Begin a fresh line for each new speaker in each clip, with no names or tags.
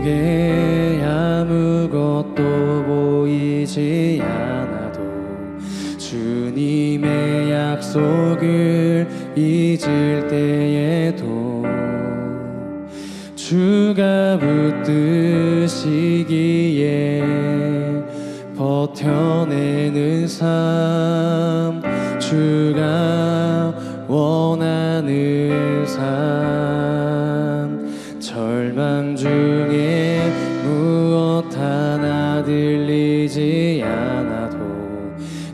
속에 아무것도 보이지 않아도 주님의 약속을 잊을 때에도 주가 붙드시기에 버텨내는 삶, 주가 원하는 삶, 절망 중에 무엇 하나 들리지 않아도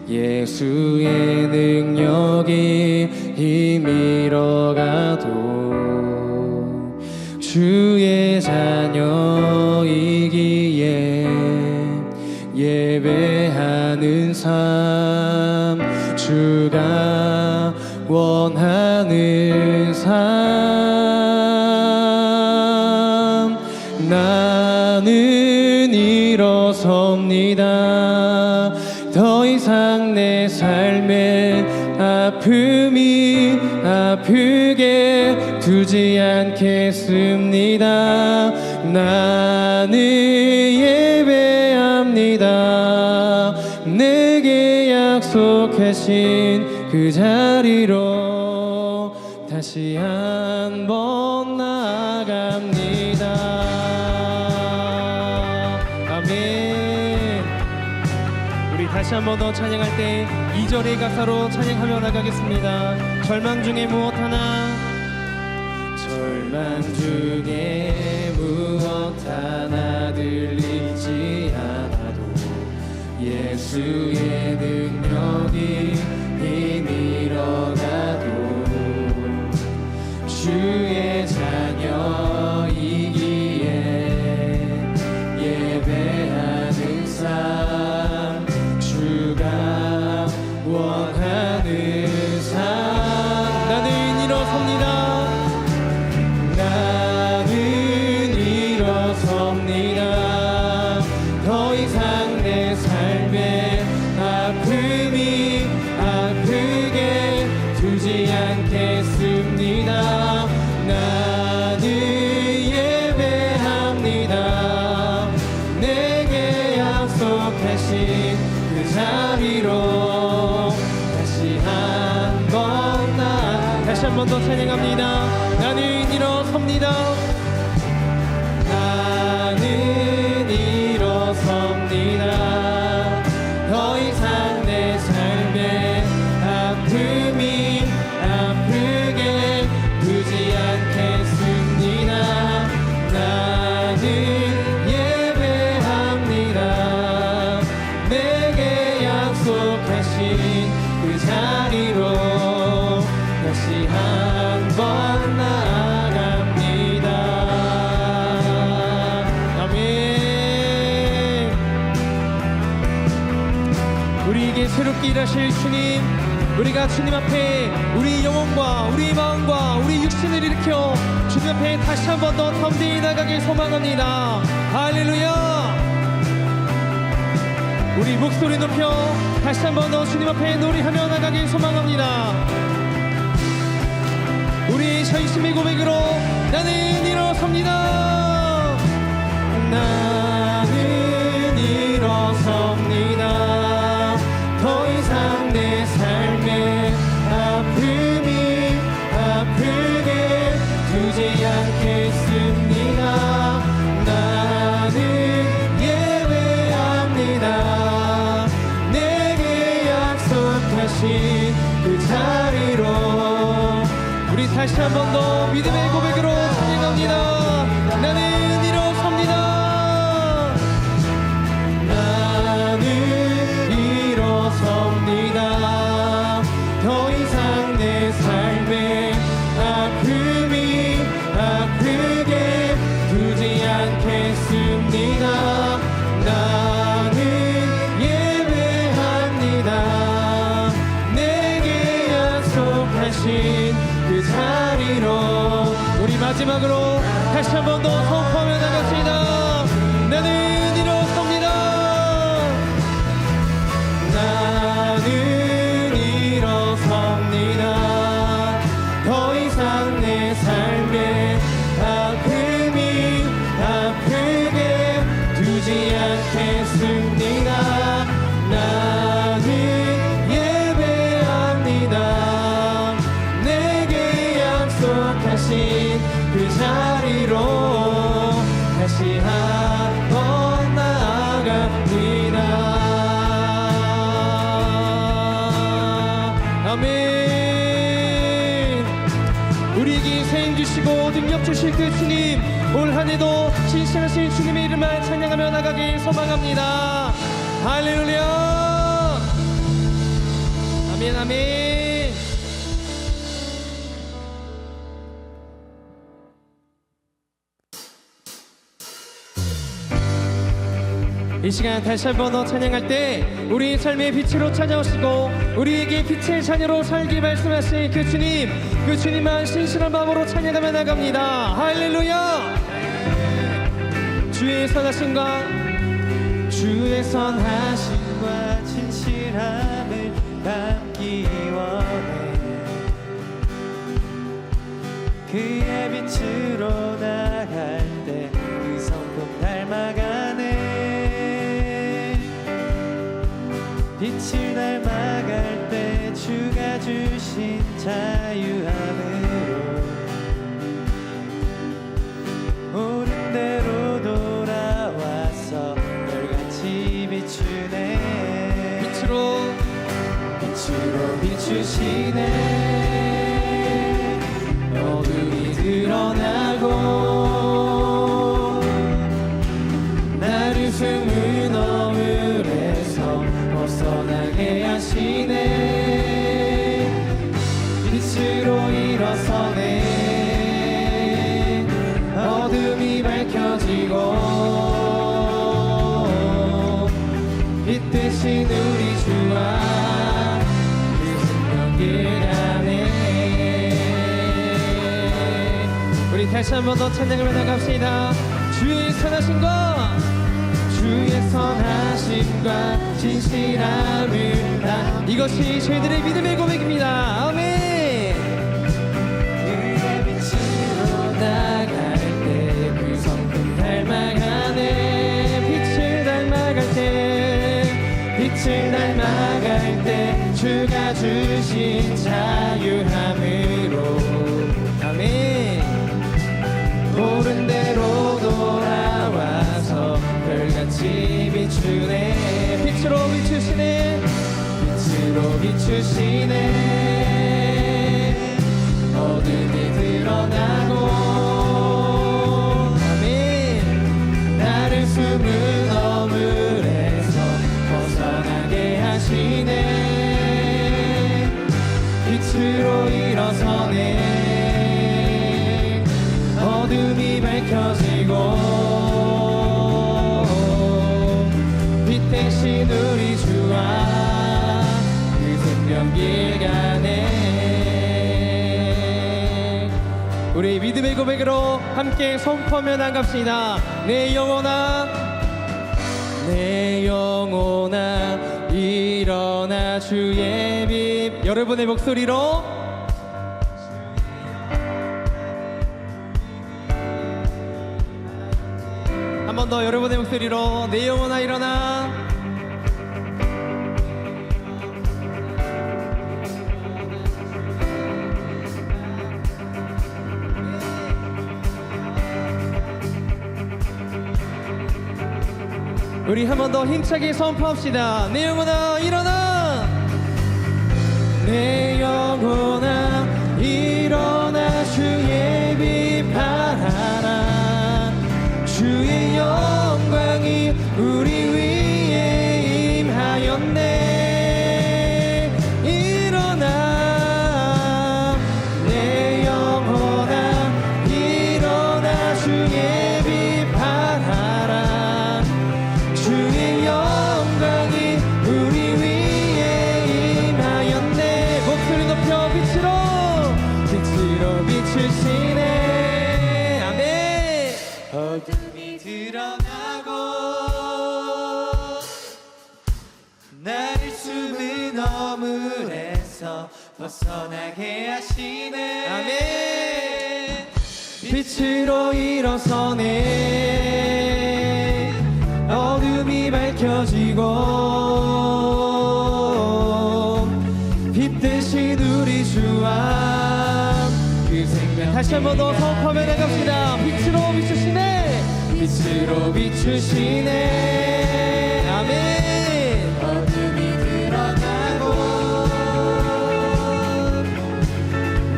예수의 능력이 힘이러가도 주의 자녀이기에 예배하는 삶, 주가 원하는 삶. 나는 일어섭니다. 더 이상 내 삶에 아픔이 아프게 두지 않겠습니다. 나는 예배합니다. 내게 약속하신 그 자리로 다시 한번 나아갑니다. 아멘. 우리 다시 한번 더 찬양할 때 2절의 가사로 찬양하며 나가겠습니다. 절망 중에 무엇 하나, 절망 중에 무엇 하나 들리지 않아도 예수의 능력이 힘이러가도 주의 자녀이기에 예배하는 삶, 주가 원하는 삶. 나는 일어섭니다. 나는 일어섭니다. 더 이상 내 삶에 아픔이 아프게 두지 않겠습니다. 나는 예배합니다. 내게 약속하신 그 자리로 다시 한번 다시 한 번 더 찬양합니다. 나는 일어섭니다. 나는 일어섭니다. 더 이상 내 삶에 아픔이 아프게 두지 않겠습니다. 나는 예배합니다. 내게 약속하신 그 자리로 다시 한번 나아갑니다. 아멘. 우리에게 새롭게 일하실 주님, 우리가 주님 앞에 우리 영혼과 우리 마음과 우리 육신을 일으켜 주님 앞에 다시 한번 더 담대히 나가길 소망합니다. 할렐루야. 우리 목소리 높여 다시 한번 더 주님 앞에 노래하며 나가길 소망합니다. 우리 전심의 고백으로 나는 일어섭니다. 나는 일어섭니다. 더 이상 내 삶에 아픔이 아프게 두지 않겠습니다. 나는 예배합니다. 내게 약속하신 그 자리로 우리 다시 한 번 더 믿음의 고백으로 찬양합니다. 나는 일어섭니다. 나는 일어섭니다. 더 이상 내 삶에 아픔이 아프게 두지 않겠습니다. 나는 예배합니다. 내게 약속하신 그 자리로 우리 마지막으로 다시 한 번 더 선포하며 나갑시다. 나는 일어섭니다. 나는 일어섭니다. 더 이상 내 삶에 아픔이 아프게 주신 그 자리로 다시 한번 나아갑니다. 아멘. 우리에게 생명 주시고 능력 주실 그 주님, 올 한해도 신실하신 주님의 이름만 찬양하며 나가길 소망합니다. 할렐루야. 아멘 아멘. 이 시간 다시 한번 더 찬양할 때 우리 삶의 빛으로 찾아오시고 우리에게 빛의 자녀로 살기 말씀하신 그 주님만 신실한 마음으로 찬양하며 나갑니다. 할렐루야. 주의 선하심과
진실함을 담기 원해. 그의 빛으로 나갈 때 그 성품 닮아가네. 빛을 닮아갈 때 주가 주신 자유함으로 옳은 대로 돌아와서 별같이 비추네.
빛으로
비추시네. 어둠이 드러나고 나를 숨은 어물에서 벗어나게 하시네. 빛으로 일어서네. 어둠이 밝혀지고 빛 대신 우리 주와 그 생명길 안에.
우리 다시 한번 더 찬양을 나갑시다. 주의 선하심과 진실함을 다. 이것이 저희들의 믿음의 고백입니다. 아멘.
그의 빛으로
나갈 때 그 성품 닮아가네. 빛을 닮아갈 때 주가 주신 자유함으로. 아멘. 옳은 대로 돌아와서 별같이 비추네. 빛으로 비추시네. 어둠이 드러나고 아멘. 나를 숨은 어물에서 벗어나게 하시네. 빛으로 일어서네. 어둠이 밝혀지고 빛 대신 우리 주와 그 생명길 가네. 우리 믿음의 고백으로 함께 선포하며 나갑시다. 내 영혼아 일어나 주의 빛. 여러분의 목소리로 한 번 더 여러분의 목소리로 내 영혼아 일어나. 우리 한 번 더 힘차게 선포합시다. 내 영혼아 일어나. 내 영혼아 일어나 주의 빛 발하라. 주의 영광이 우리 위에 임하였네. 일어나 내 영혼아 일어나 주의 빛 발하라. 주의 영광이 우리 위에 임하였네. 목소리 높여 빛으로 비추시네. 아멘.
어둠이 드러나고 나를 숨은 어물에서 벗어나게 하시네.
아멘. 빛으로 일어서네. 어둠이 밝혀지고 빛 대신 우리 주와 그 생명. 다시 다시 한 번 더 선포하며 나갑시다. 빛으로 비추시네, 빛으로 비추시네. 아멘.
어둠이 드러나고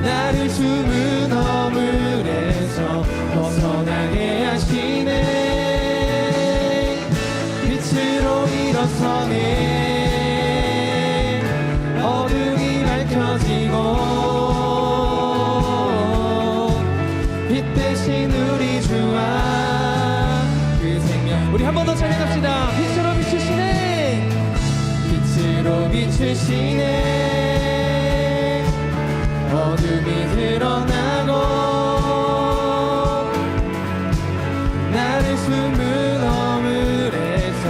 나를 숨은 허물에서 벗어나게 하시네. 빛으로 일어서네. 어둠이 밝혀지고 빛 대신 우리 주와 그 생명. 우리 한 번 더 찬양합시다. 빛으로 비추시네, 빛으로 비추시네. 어둠이 드러나고 나를 숨은 허물에서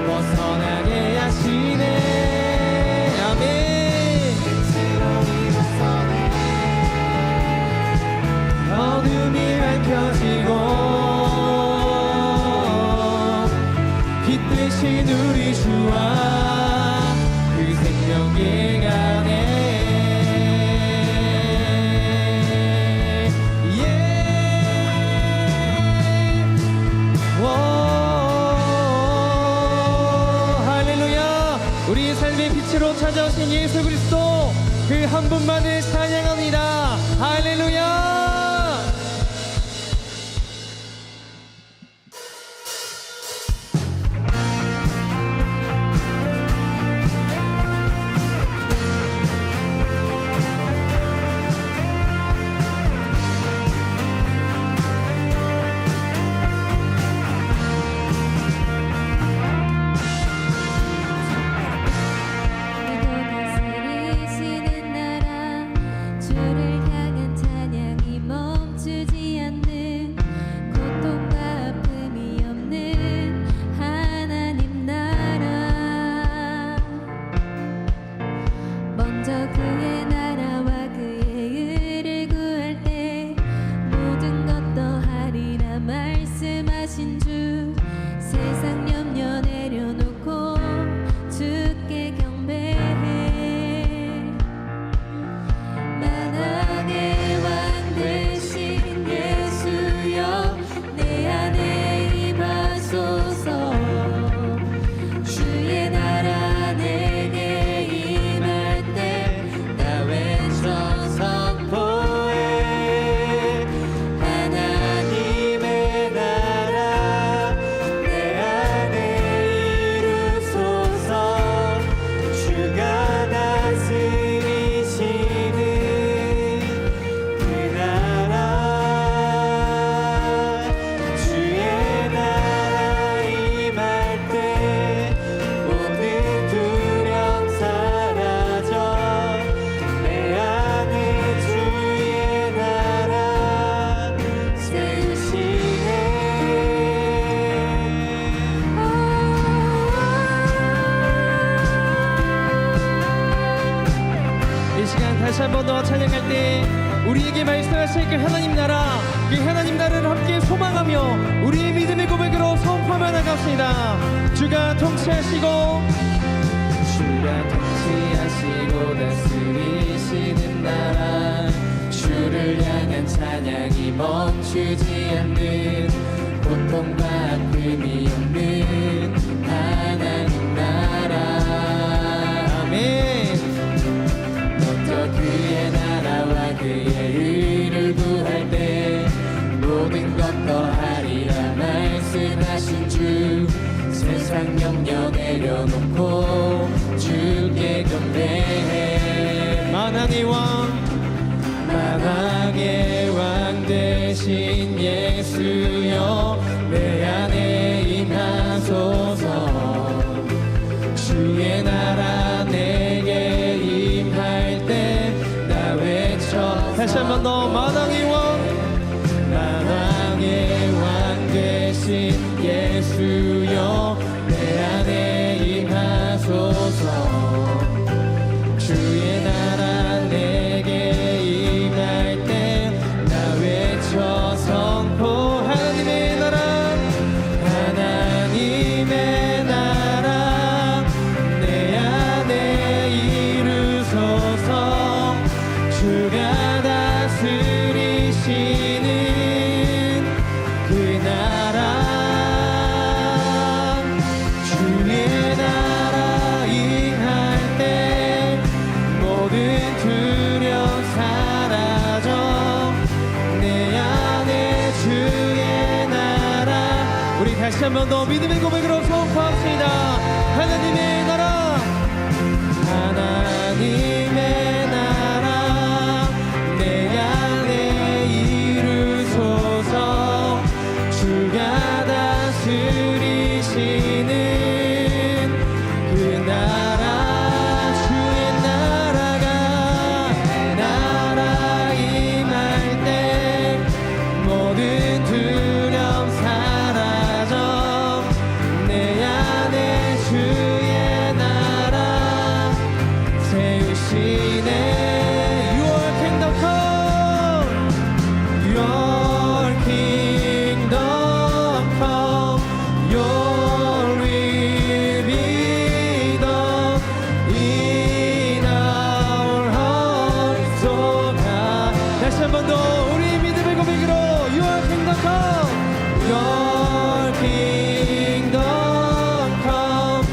벗어나게 하시네. 아멘.
빛으로 일어서네.
어둠이 밝혀지고 빛 대신 우리 주와 그 생명의 가네. 할렐루야. 우리 삶의 빛으로 찾아오신 예수 그리스도 그 한 분만을 찬양합니다. 할렐루야.
다스리시는 나라 주를 향한 찬양이 멈추지 않는 고통과 아픔이 없는 하나님 나라. 먼저 그의 나라와 그의 의를 구할 때 모든 것 더하리라 말씀하신 주. 세상 염려 내려놓고 주께 경배해. 만왕의 왕 되신 예수여 내 안에 임하소서. 주의 나라 내게 임할 때 나 외쳐 선포해.
하나님의 나라 내 안에 이루소서. 주가 다스리시는 그 나라. 주의 나라 임할 때 모든 두려움 사라져. 내 안에 주의 나라 세우시네.
이 시간 다시 한 번 더 찬양할 때 우리에게 말씀하실 그 하나님 나라, 그 하나님 나라를 함께 소망하며 우리의 믿음의 고백으로 선포하며 나갑시다. 주가 통치하시고 주가 통치하시고 다스리시는 나라. 주를 향한 찬양이 멈추지 않는 고통과 아픔이 없는 하나님 나라. 아멘. 먼저 그의 나라와 그의 의를 구할 때 모든 것 더하리라 말씀하신 주. 세상 염려 내려놓고 주께 경배해. 만왕의 왕, 만왕의 왕 되신 예수여 내 안에 임하소서. 주의 나라 내게 임할 때 나 외쳐. 다시 한 번 더. 만왕의 왕, 만왕의 왕 되신 예수여 내 안에 임하소서. 주의 나라 내게 임할 때 나 외쳐 선포. 하나님의 나라, 하나님의 나라 내 안에 이루소서. 주가 다스 다시 한 번 더 믿음의 고백으로 선포합시다. 하나님의 나라, 하나님의 나라 내 안에 이루소서. 주가 다스리시는 그 나라, 주의 나라가 내 나라 임할 때 모든 두려움 사라져. 내 안에 주의 나라 세우시네. Your kingdom come, Your kingdom come, Your will be done in our hearts, oh God. 다시 한 번 더 우리 믿음의 고백으로 Your kingdom come, Your kingdom come,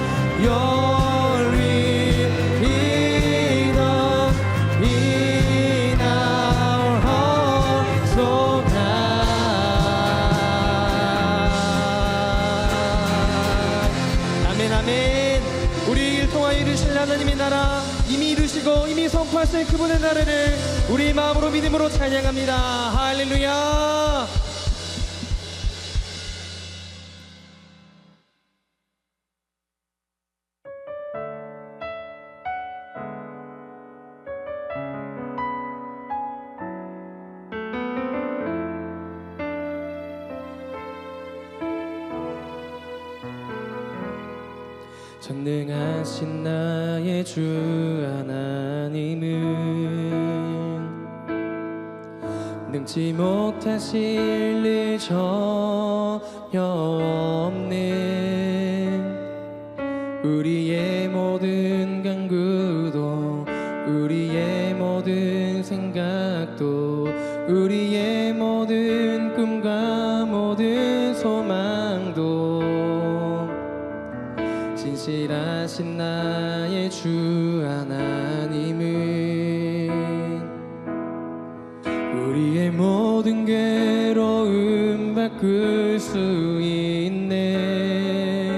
Your will be done in our hearts, oh God. 아멘 아멘. 우리를 통하여 이루실 하나님의 나라 이미 이루시고 이미 선포하신 그분의 나라를 우리 마음으로 믿음으로 찬양합니다. 할렐루야. 전능하신 나의 주 하나님은 능치 못하실 일 전혀 없네. 우리의 모든 간구도 우리의 모든 생각도 우리의 모든 꿈과 모든 소망도 신실하신 나의 주 하나님은 우리의 모든 괴로움 바꿀 수 있네.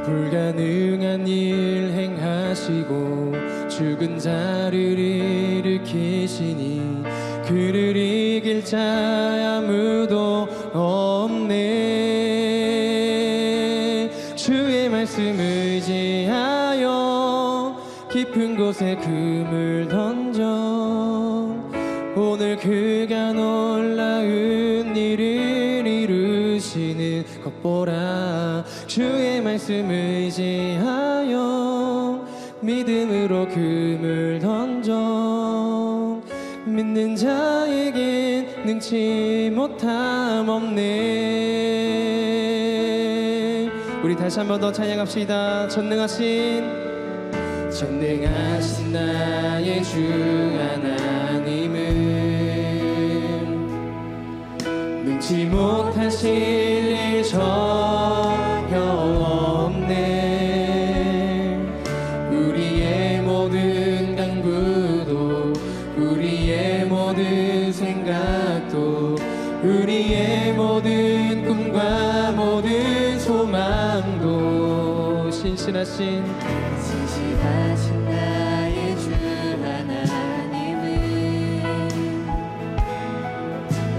불가능한 일 행하시고 죽은 자를 일으키시니 그를 이길 자 아무도 없네. 주의 말씀 의지하여 깊은 곳에 금을 던져 오늘 그가 놀라운 일을 이루시는 것 보라. 주의 말씀 의지하여 믿음으로 금을 던져 믿는 자에겐 능치 못함 없네. 우리 다시 한 번 더 찬양합시다. 전능하신 나의 주 하나님은 능치 못하실 일 전혀 없네. 우리의 모든 간구도 우리의 모든 생각도 우리의 모든 꿈과 모든 소망도 신실하신
나의 주 하나님은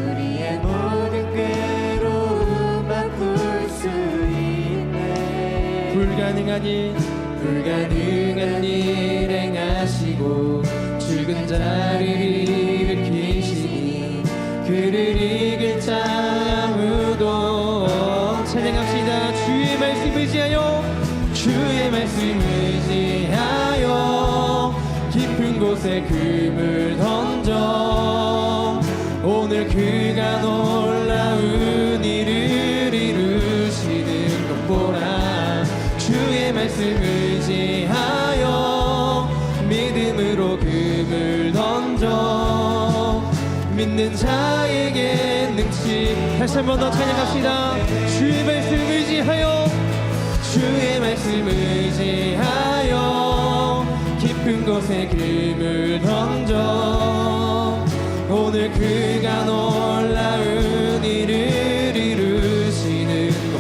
우리의 모든 괴로움 바꿀 수 있네. 불가능한 일 행하시고 죽은 자를 일으키시니 그를 이길 자 아무도. 찬양합시다. 주의 말씀 의지하여 깊은 곳에 금을 던져 오늘 그가 놀라운 일을 이루시는 것 보라. 주의 말씀 의지하여 믿음으로 금을 던져 믿는 자에게 능치. 다시 한 번 더 찬양합시다. 주의 말씀 의지하여 깊은 곳에 금을 던져 오늘 그가 놀라운 일을 이루시는 것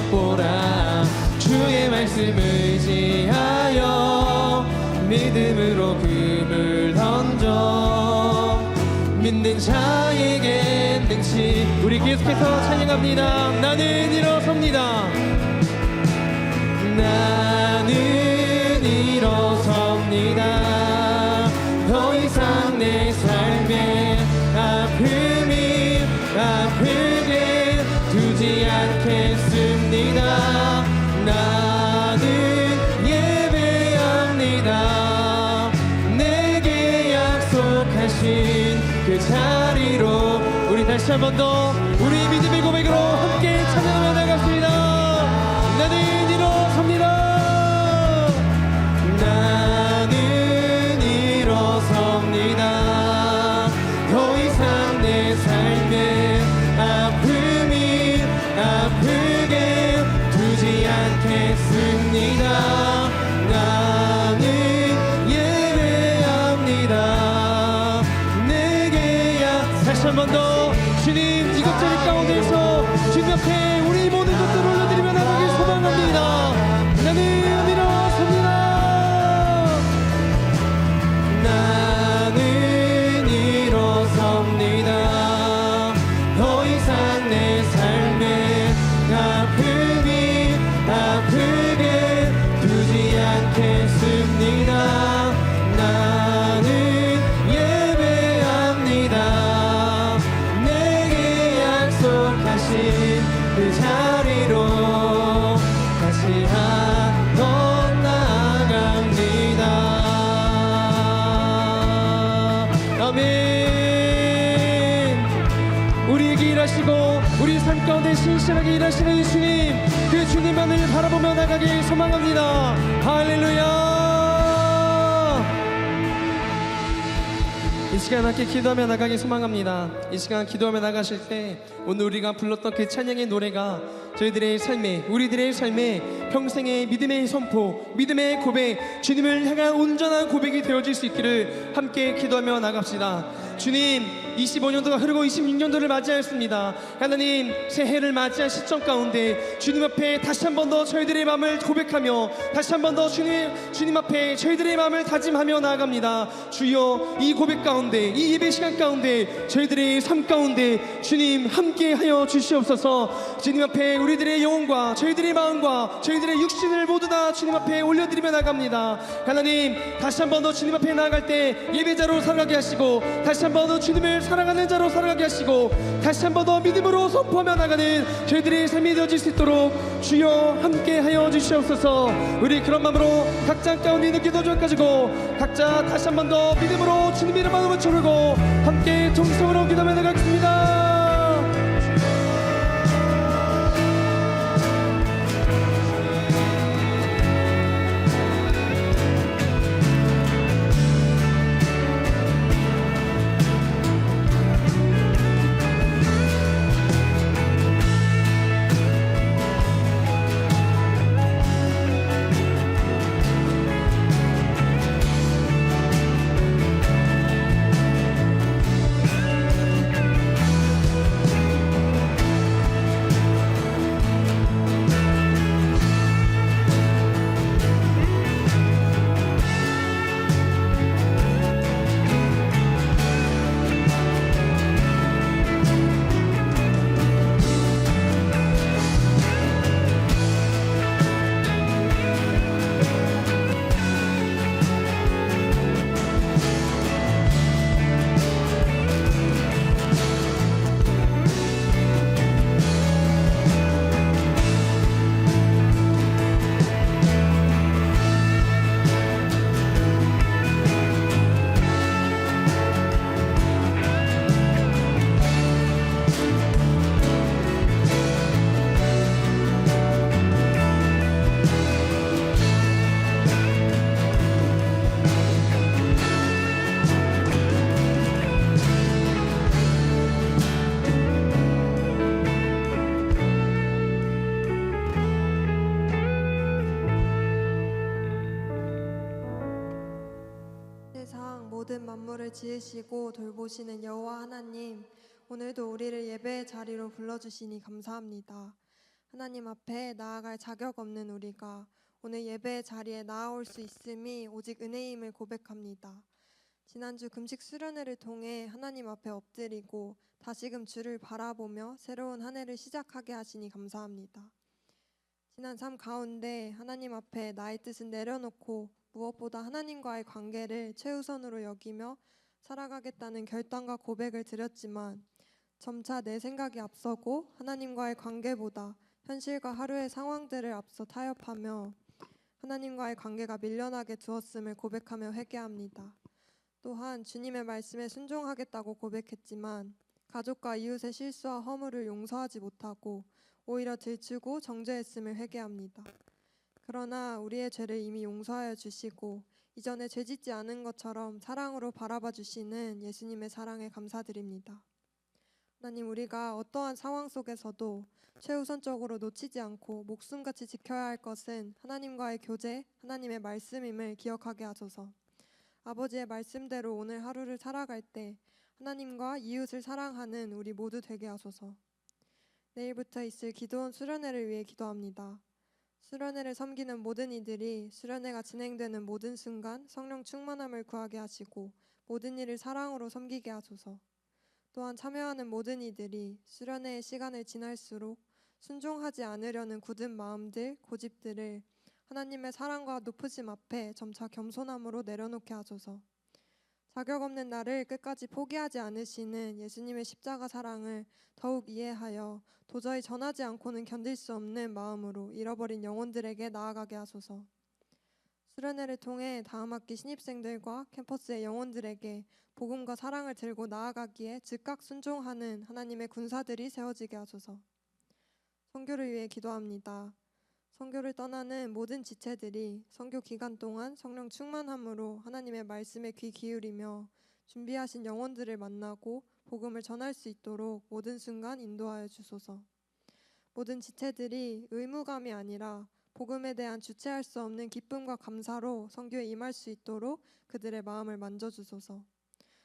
우리 계속해서 찬양합니다. 나는 일어섭니다.
나는 일어섭니다. 더 이상 내 삶에 아픔이 아프게 두지 않겠습니다. 나는 예배합니다. 내게 약속하신 그 자리로
우리 다시 한 번 더 우리 믿음의 고백으로 함께 찬양하며 나갑니다. 나는 일어섭니다.
나는 일어섭니다. 더 이상 내 삶에 아픔이 아프게 두지 않겠습니다. 나는 예배합니다. 내게
다시 한 번 더 주님 이것저것 가운데서 주님 앞에 우리 모든 것들을 올려드리며 나가길 소망합니다. 나는 일어섭니다.
나는 일어섭니다. 더 이상 내 삶에 아픔이 아프게 두지 않겠습니다. 나는 예배합니다. 내게 약속하신 그 자리로 다시 한번 나아갑니다.
아멘. 우리에게 일하시고 우리 삶 가운데 신실하게 일하시는 주님, 그 주님만을 바라보며 나가길 소망합니다. 할렐루야. 이 시간 함께 기도하며 나가길 소망합니다. 이 시간 기도하며 나가실 때 오늘 우리가 불렀던 그 찬양의 노래가 저희들의 삶에, 우리들의 삶에 평생의 믿음의 선포, 믿음의 고백, 주님을 향한 온전한 고백이 되어질 수 있기를 함께 기도하며 나갑시다. 주님, 25년도가 흐르고 26년도를 맞이하였습니다. 하나님, 새해를 맞이한 시점 가운데 주님 앞에 다시 한 번 더 저희들의 마음을 고백하며 다시 한 번 더 주님 앞에 저희들의 마음을 다짐하며 나아갑니다. 주여, 이 고백 가운데, 이 예배 시간 가운데, 저희들의 삶 가운데 주님 함께 하여 주시옵소서. 주님 앞에 우리들의 영혼과 저희들의 마음과 저희들의 육신을 모두 다 주님 앞에 올려드리며 나갑니다. 하나님, 다시 한 번 더 주님 앞에 나아갈 때 예배자로 살아가게 하시고 다시 한 번 더 주님을 사랑하는 자로 살아가게 하시고 다시 한 번 더 믿음으로 선포하며 나가는 저희들의 삶이 되어질 수 있도록 주여 함께 하여 주시옵소서. 우리 그런 마음으로 각자 가운데 있는 기도 좀 가지고 각자 다시 한 번 더 믿음으로 주님 이름 마음을 부르고 함께 통성으로 기도하며 나가겠습니다.
모든 만물을 지으시고 돌보시는 여호와 하나님, 오늘도 우리를 예배의 자리로 불러주시니 감사합니다. 하나님 앞에 나아갈 자격 없는 우리가 오늘 예배의 자리에 나아올 수 있음이 오직 은혜임을 고백합니다. 지난주 금식 수련회를 통해 하나님 앞에 엎드리고 다시금 주를 바라보며 새로운 한 해를 시작하게 하시니 감사합니다. 지난 삶 가운데 하나님 앞에 나의 뜻은 내려놓고 무엇보다 하나님과의 관계를 최우선으로 여기며 살아가겠다는 결단과 고백을 드렸지만 점차 내 생각이 앞서고 하나님과의 관계보다 현실과 하루의 상황들을 앞서 타협하며 하나님과의 관계가 밀려나게 두었음을 고백하며 회개합니다. 또한 주님의 말씀에 순종하겠다고 고백했지만 가족과 이웃의 실수와 허물을 용서하지 못하고 오히려 들추고 정죄했음을 회개합니다. 그러나 우리의 죄를 이미 용서하여 주시고 이전에 죄짓지 않은 것처럼 사랑으로 바라봐 주시는 예수님의 사랑에 감사드립니다. 하나님, 우리가 어떠한 상황 속에서도 최우선적으로 놓치지 않고 목숨같이 지켜야 할 것은 하나님과의 교제, 하나님의 말씀임을 기억하게 하소서. 아버지의 말씀대로 오늘 하루를 살아갈 때 하나님과 이웃을 사랑하는 우리 모두 되게 하소서. 내일부터 있을 기도원 수련회를 위해 기도합니다. 수련회를 섬기는 모든 이들이 수련회가 진행되는 모든 순간 성령 충만함을 구하게 하시고 모든 일을 사랑으로 섬기게 하소서. 또한 참여하는 모든 이들이 수련회의 시간을 지날수록 순종하지 않으려는 굳은 마음들, 고집들을 하나님의 사랑과 높으심 앞에 점차 겸손함으로 내려놓게 하소서. 자격 없는 나를 끝까지 포기하지 않으시는 예수님의 십자가 사랑을 더욱 이해하여 도저히 전하지 않고는 견딜 수 없는 마음으로 잃어버린 영혼들에게 나아가게 하소서. 수련회를 통해 다음 학기 신입생들과 캠퍼스의 영혼들에게 복음과 사랑을 들고 나아가기에 즉각 순종하는 하나님의 군사들이 세워지게 하소서. 선교를 위해 기도합니다. 선교를 떠나는 모든 지체들이 선교 기간 동안 성령 충만함으로 하나님의 말씀에 귀 기울이며 준비하신 영혼들을 만나고 복음을 전할 수 있도록 모든 순간 인도하여 주소서. 모든 지체들이 의무감이 아니라 복음에 대한 주체할 수 없는 기쁨과 감사로 선교에 임할 수 있도록 그들의 마음을 만져주소서.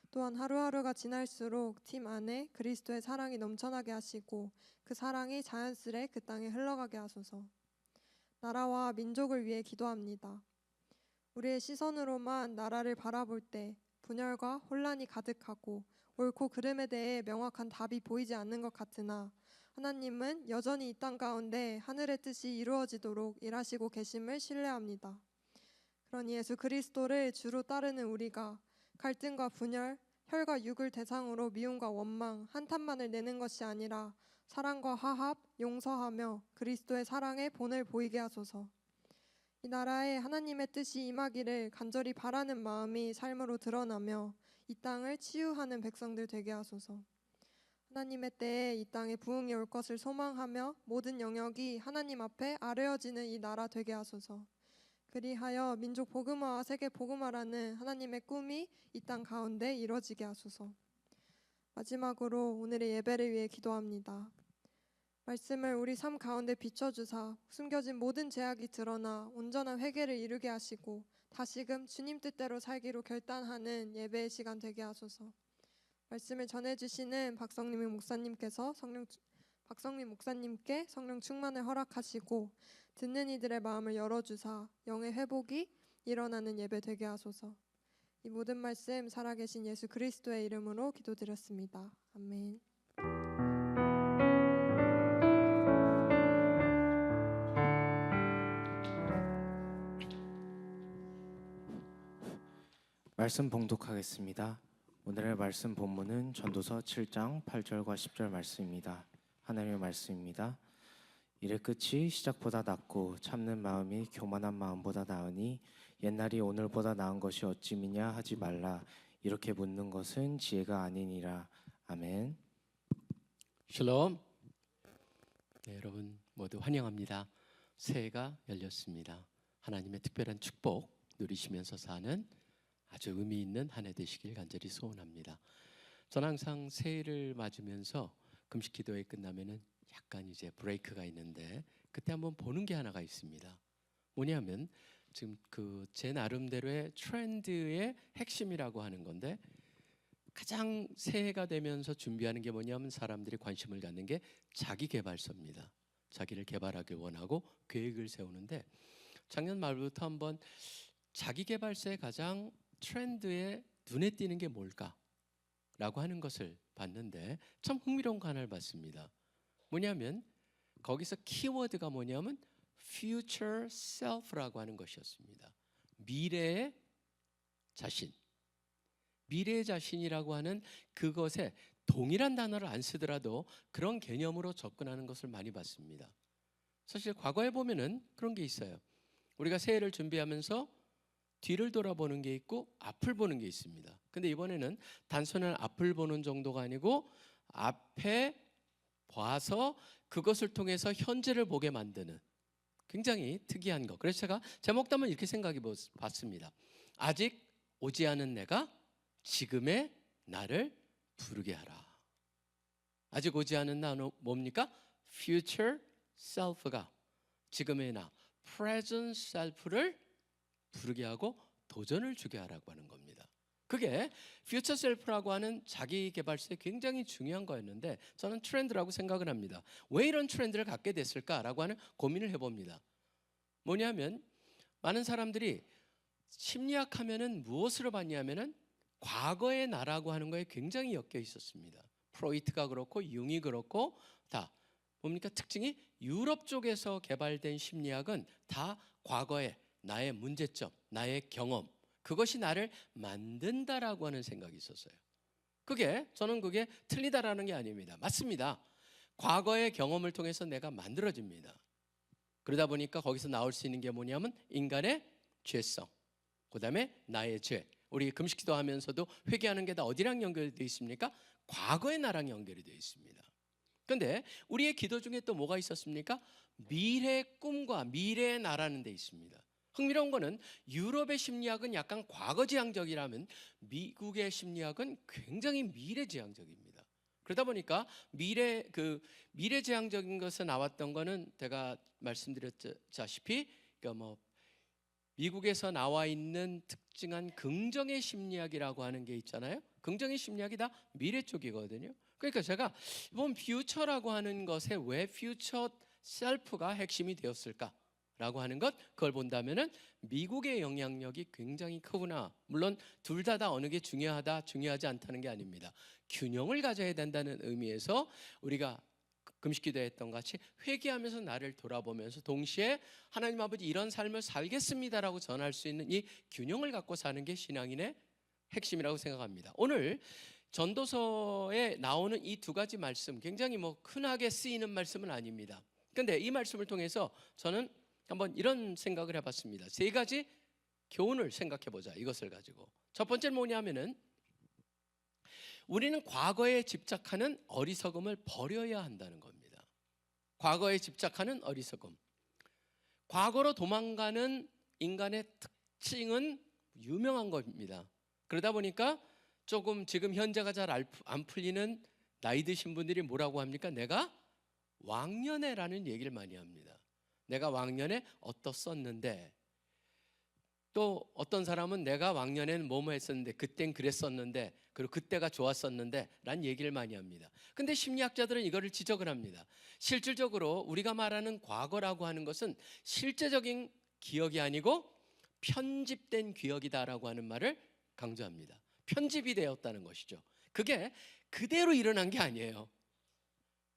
또한 하루하루가 지날수록 팀 안에 그리스도의 사랑이 넘쳐나게 하시고 그 사랑이 자연스레 그 땅에 흘러가게 하소서. 나라와 민족을 위해 기도합니다. 우리의 시선으로만 나라를 바라볼 때 분열과 혼란이 가득하고 옳고 그름에 대해 명확한 답이 보이지 않는 것 같으나 하나님은 여전히 이 땅 가운데 하늘의 뜻이 이루어지도록 일하시고 계심을 신뢰합니다. 그러니 예수 그리스도를 주로 따르는 우리가 갈등과 분열, 혈과 육을 대상으로 미움과 원망, 한탄만을 내는 것이 아니라 사랑과 화합, 용서하며 그리스도의 사랑의 본을 보이게 하소서. 이 나라에 하나님의 뜻이 임하기를 간절히 바라는 마음이 삶으로 드러나며 이 땅을 치유하는 백성들 되게 하소서. 하나님의 때에 이 땅에 부흥이 올 것을 소망하며 모든 영역이 하나님 앞에 아뢰어지는 이 나라 되게 하소서. 그리하여 민족 복음화와 세계 복음화라는 하나님의 꿈이 이 땅 가운데 이루어지게 하소서. 마지막으로 오늘의 예배를 위해 기도합니다. 말씀을 우리 삶 가운데 비춰주사 숨겨진 모든 죄악이 드러나 온전한 회개를 이루게 하시고 다시금 주님 뜻대로 살기로 결단하는 예배의 시간 되게 하소서. 말씀을 전해주시는 박성림 목사님께서 박성림 목사님께 성령 충만을 허락하시고 듣는 이들의 마음을 열어주사 영의 회복이 일어나는 예배 되게 하소서. 이 모든 말씀 살아계신 예수 그리스도의 이름으로 기도드렸습니다. 아멘.
말씀 봉독하겠습니다. 오늘의 말씀 본문은 전도서 7장 8절과 10절 말씀입니다. 하나님의 말씀입니다. 일의 끝이 시작보다 낫고 참는 마음이 교만한 마음보다 나으니 옛날이 오늘보다 나은 것이 어찌미냐 하지 말라. 이렇게 묻는 것은 지혜가 아니니라. 아멘.
샬롬. 네, 여러분 모두 환영합니다. 새해가 열렸습니다. 하나님의 특별한 축복 누리시면서 사는 아주 의미 있는 한 해 되시길 간절히 소원합니다. 저는 항상 새해를 맞으면서 금식 기도회 끝나면은 약간 이제 브레이크가 있는데 그때 한번 보는 게 하나가 있습니다. 뭐냐면 지금 그 제 나름대로의 트렌드의 핵심이라고 하는 건데 가장 새해가 되면서 준비하는 게 뭐냐면 사람들이 관심을 갖는 게 자기개발서입니다. 자기를 개발하길 원하고 계획을 세우는데 작년 말부터 한번 자기개발서의 가장 트렌드의 눈에 띄는 게 뭘까? 라고 하는 것을 봤는데 참 흥미로운 거 하나를 봤습니다. 뭐냐면 거기서 키워드가 뭐냐면 future self라고 하는 것이었습니다. 미래의 자신. 미래의 자신이라고 하는 그것에 동일한 단어를 안 쓰더라도 그런 개념으로 접근하는 것을 많이 봤습니다. 사실 과거에 보면은 그런 게 있어요. 우리가 새해를 준비하면서 뒤를 돌아보는 게 있고 앞을 보는 게 있습니다. 근데 이번에는 단순한 앞을 보는 정도가 아니고 앞에 봐서 그것을 통해서 현재를 보게 만드는 굉장히 특이한 거. 그래서 제가 제목 따면 이렇게 생각해 봤습니다. 아직 오지 않은 내가 지금의 나를 부르게 하라. 아직 오지 않은 나는 뭡니까? Future self가 지금의 나, present self를 부르게 하고 도전을 주게 하라고 하는 겁니다. 그게 future self라고 하는 자기 개발서에 굉장히 중요한 거였는데 저는 트렌드라고 생각을 합니다. 왜 이런 트렌드를 갖게 됐을까라고 하는 고민을 해봅니다. 뭐냐면 많은 사람들이 심리학 하면은 무엇으로 봤냐면은 과거의 나라고 하는 거에 굉장히 엮여 있었습니다. 프로이트가 그렇고 융이 그렇고 다 뭡니까? 특징이 유럽 쪽에서 개발된 심리학은 다 과거의 나의 문제점, 나의 경험, 그것이 나를 만든다라고 하는 생각이 있었어요. 저는 그게 틀리다라는 게 아닙니다. 맞습니다. 과거의 경험을 통해서 내가 만들어집니다. 그러다 보니까 거기서 나올 수 있는 게 뭐냐면 인간의 죄성, 그 다음에 나의 죄. 우리 금식기도 하면서도 회개하는 게 다 어디랑 연결이 되어 있습니까? 과거의 나랑 연결이 되어 있습니다. 그런데 우리의 기도 중에 또 뭐가 있었습니까? 미래의 꿈과 미래의 나라는 데 있습니다. 흥미로운 거는 유럽의 심리학은 약간 과거지향적이라면 미국의 심리학은 굉장히 미래지향적입니다. 그러다 보니까 미래지향적인 것에 나왔던 거는 제가 말씀드렸다시피 그러니까 미국에서 나와 있는 특징한 긍정의 심리학이라고 하는 게 있잖아요. 긍정의 심리학이 다 미래 쪽이거든요. 그러니까 제가 이번 퓨처라고 하는 것에 왜 퓨처 셀프가 핵심이 되었을까? 라고 하는 것, 그걸 본다면은 미국의 영향력이 굉장히 크구나. 물론 둘 다 어느 게 중요하다, 중요하지 않다는 게 아닙니다. 균형을 가져야 된다는 의미에서 우리가 금식기도 했던 같이 회개하면서 나를 돌아보면서 동시에 하나님 아버지 이런 삶을 살겠습니다라고 전할 수 있는 이 균형을 갖고 사는 게 신앙인의 핵심이라고 생각합니다. 오늘 전도서에 나오는 이 두 가지 말씀 굉장히 흔하게 쓰이는 말씀은 아닙니다. 그런데 이 말씀을 통해서 저는 한번 이런 생각을 해봤습니다. 세 가지 교훈을 생각해보자. 이것을 가지고 첫 번째는 뭐냐면은 우리는 과거에 집착하는 어리석음을 버려야 한다는 겁니다. 과거에 집착하는 어리석음. 과거로 도망가는 인간의 특징은 유명한 겁니다. 그러다 보니까 조금 지금 현재가 잘 안 풀리는 나이 드신 분들이 뭐라고 합니까? 내가 왕년에라는 얘기를 많이 합니다. 내가 왕년에 어떻었는데, 또 어떤 사람은 내가 왕년에는 뭐뭐 했었는데 그땐 그랬었는데 그리고 그때가 좋았었는데 라는 얘기를 많이 합니다. 근데 심리학자들은 이거를 지적을 합니다. 실질적으로 우리가 말하는 과거라고 하는 것은 실제적인 기억이 아니고 편집된 기억이다라고 하는 말을 강조합니다. 편집이 되었다는 것이죠. 그게 그대로 일어난 게 아니에요.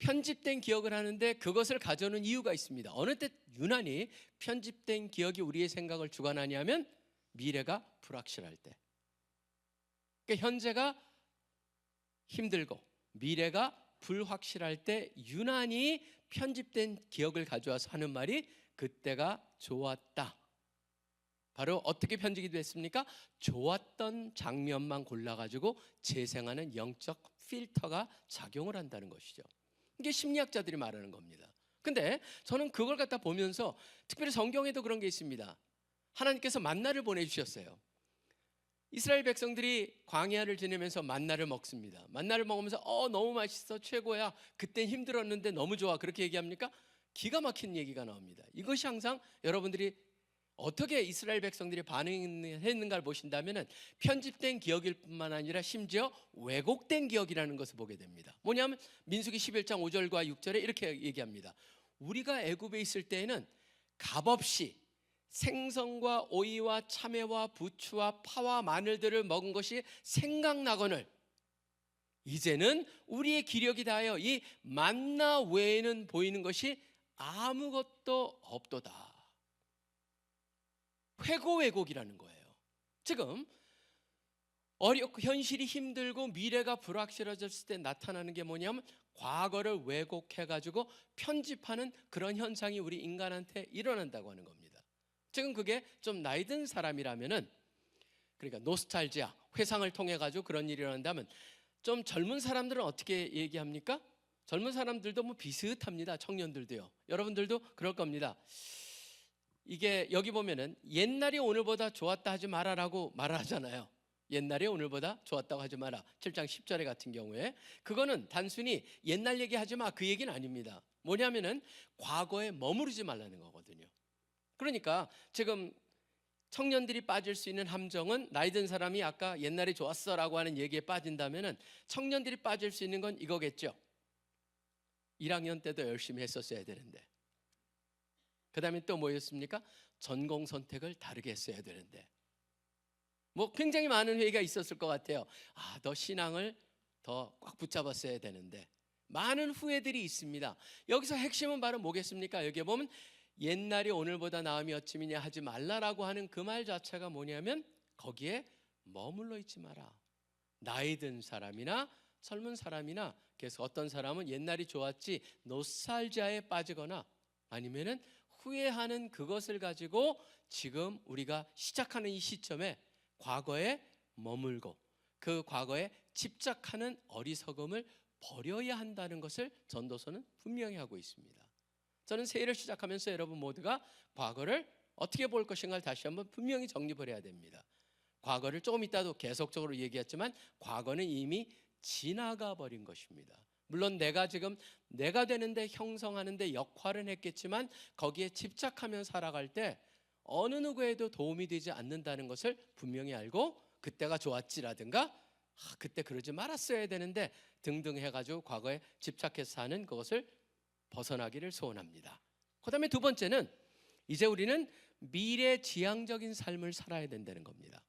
편집된 기억을 하는데 그것을 가져오는 이유가 있습니다. 어느 때 유난히 편집된 기억이 우리의 생각을 주관하냐면 미래가 불확실할 때. 그러니까 현재가 힘들고 미래가 불확실할 때 유난히 편집된 기억을 가져와서 하는 말이 그때가 좋았다. 바로 어떻게 편집이 됐습니까? 좋았던 장면만 골라가지고 재생하는 영적 필터가 작용을 한다는 것이죠. 이게 심리학자들이 말하는 겁니다. 근데 저는 그걸 갖다 보면서 특별히 성경에도 그런 게 있습니다. 하나님께서 만나를 보내주셨어요. 이스라엘 백성들이 광야를 지내면서 만나를 먹습니다. 만나를 먹으면서 너무 맛있어, 최고야, 그땐 힘들었는데 너무 좋아, 그렇게 얘기합니까? 기가 막힌 얘기가 나옵니다. 이것이 항상 여러분들이 어떻게 이스라엘 백성들이 반응했는가를 보신다면 편집된 기억일 뿐만 아니라 심지어 왜곡된 기억이라는 것을 보게 됩니다. 뭐냐면 민수기 11장 5절과 6절에 이렇게 얘기합니다. 우리가 애굽에 있을 때에는 값없이 생선과 오이와 참외와 부추와 파와 마늘들을 먹은 것이 생각나거늘 이제는 우리의 기력이 다하여 이 만나 외에는 보이는 것이 아무것도 없도다. 회고왜곡이라는 거예요. 지금 어렵고 현실이 힘들고 미래가 불확실해졌을 때 나타나는 게 뭐냐면 과거를 왜곡해가지고 편집하는 그런 현상이 우리 인간한테 일어난다고 하는 겁니다. 지금 그게 좀 나이 든 사람이라면은, 그러니까 노스탈지아, 회상을 통해 가지고 그런 일이 일어난다면, 좀 젊은 사람들은 어떻게 얘기합니까? 젊은 사람들도 뭐 비슷합니다. 청년들도요. 여러분들도 그럴 겁니다. 이게 여기 보면은 옛날이 오늘보다 좋았다 하지 마라라고 말을 하잖아요. 옛날이 오늘보다 좋았다고 하지 마라. 7장 10절에 같은 경우에 그거는 단순히 옛날 얘기하지 마, 그 얘기는 아닙니다. 뭐냐면은 과거에 머무르지 말라는 거거든요. 그러니까 지금 청년들이 빠질 수 있는 함정은, 나이 든 사람이 아까 옛날이 좋았어라고 하는 얘기에 빠진다면은 청년들이 빠질 수 있는 건 이거겠죠. 1학년 때도 열심히 했었어야 되는데, 그 다음에 또 뭐였습니까? 전공 선택을 다르게 했어야 되는데, 뭐 굉장히 많은 회의가 있었을 것 같아요. 너 신앙을 더 꽉 붙잡았어야 되는데, 많은 후회들이 있습니다. 여기서 핵심은 바로 뭐겠습니까? 여기에 보면 옛날이 오늘보다 나음이 어찌미냐 하지 말라라고 하는 그 말 자체가 뭐냐면 거기에 머물러 있지 마라. 나이 든 사람이나 젊은 사람이나, 그래서 어떤 사람은 옛날이 좋았지 노스탈지아에 빠지거나 아니면은 후회하는 그것을 가지고 지금 우리가 시작하는 이 시점에 과거에 머물고 그 과거에 집착하는 어리석음을 버려야 한다는 것을 전도서는 분명히 하고 있습니다. 저는 새해를 시작하면서 여러분 모두가 과거를 어떻게 볼 것인가를 다시 한번 분명히 정립을 해야 됩니다. 과거를 조금 이따도 계속적으로 얘기했지만 과거는 이미 지나가 버린 것입니다. 물론 내가 지금 내가 되는데 형성하는데 역할은 했겠지만 거기에 집착하며 살아갈 때 어느 누구에도 도움이 되지 않는다는 것을 분명히 알고, 그때가 좋았지라든가 그때 그러지 말았어야 되는데 등등 해가지고 과거에 집착해서 사는 그것을 벗어나기를 소원합니다. 그 다음에 두 번째는 이제 우리는 미래지향적인 삶을 살아야 된다는 겁니다.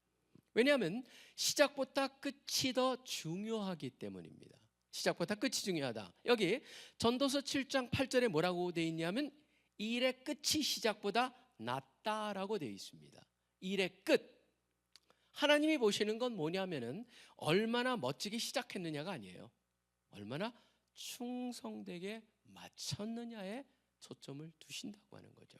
왜냐하면 시작보다 끝이 더 중요하기 때문입니다. 시작보다 끝이 중요하다. 여기 전도서 7장 8절에 뭐라고 되어 있냐면 일의 끝이 시작보다 낫다라고 되어 있습니다. 일의 끝. 하나님이 보시는 건 뭐냐면은 얼마나 멋지게 시작했느냐가 아니에요. 얼마나 충성되게 마쳤느냐에 초점을 두신다고 하는 거죠.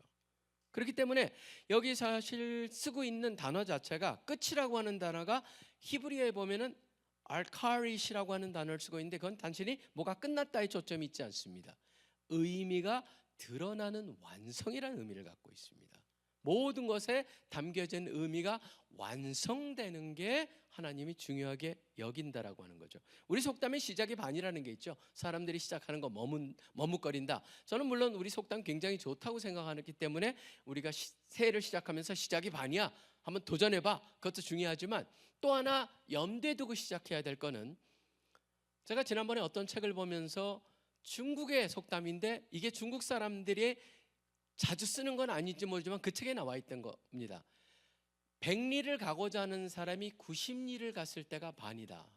그렇기 때문에 여기 사실 쓰고 있는 단어 자체가, 끝이라고 하는 단어가 히브리어에 보면은 알카리시라고 하는 단어를 쓰고 있는데 그건 단순히 뭐가 끝났다에 초점이 있지 않습니다. 의미가 드러나는 완성이라는 의미를 갖고 있습니다. 모든 것에 담겨진 의미가 완성되는 게 하나님이 중요하게 여긴다라고 하는 거죠. 우리 속담에 시작이 반이라는 게 있죠. 사람들이 시작하는 거 머뭇거린다. 저는 물론 우리 속담 굉장히 좋다고 생각하기 때문에 우리가 새해를 시작하면서 시작이 반이야, 한번 도전해봐, 그것도 중요하지만 또 하나 염두에 두고 시작해야 될 거는, 제가 지난번에 어떤 책을 보면서 중국의 속담인데 이게 중국 사람들이 자주 쓰는 건 아닌지 모르지만 그 책에 나와 있던 겁니다. 100리를 가고자 하는 사람이 90리를 갔을 때가 반이다.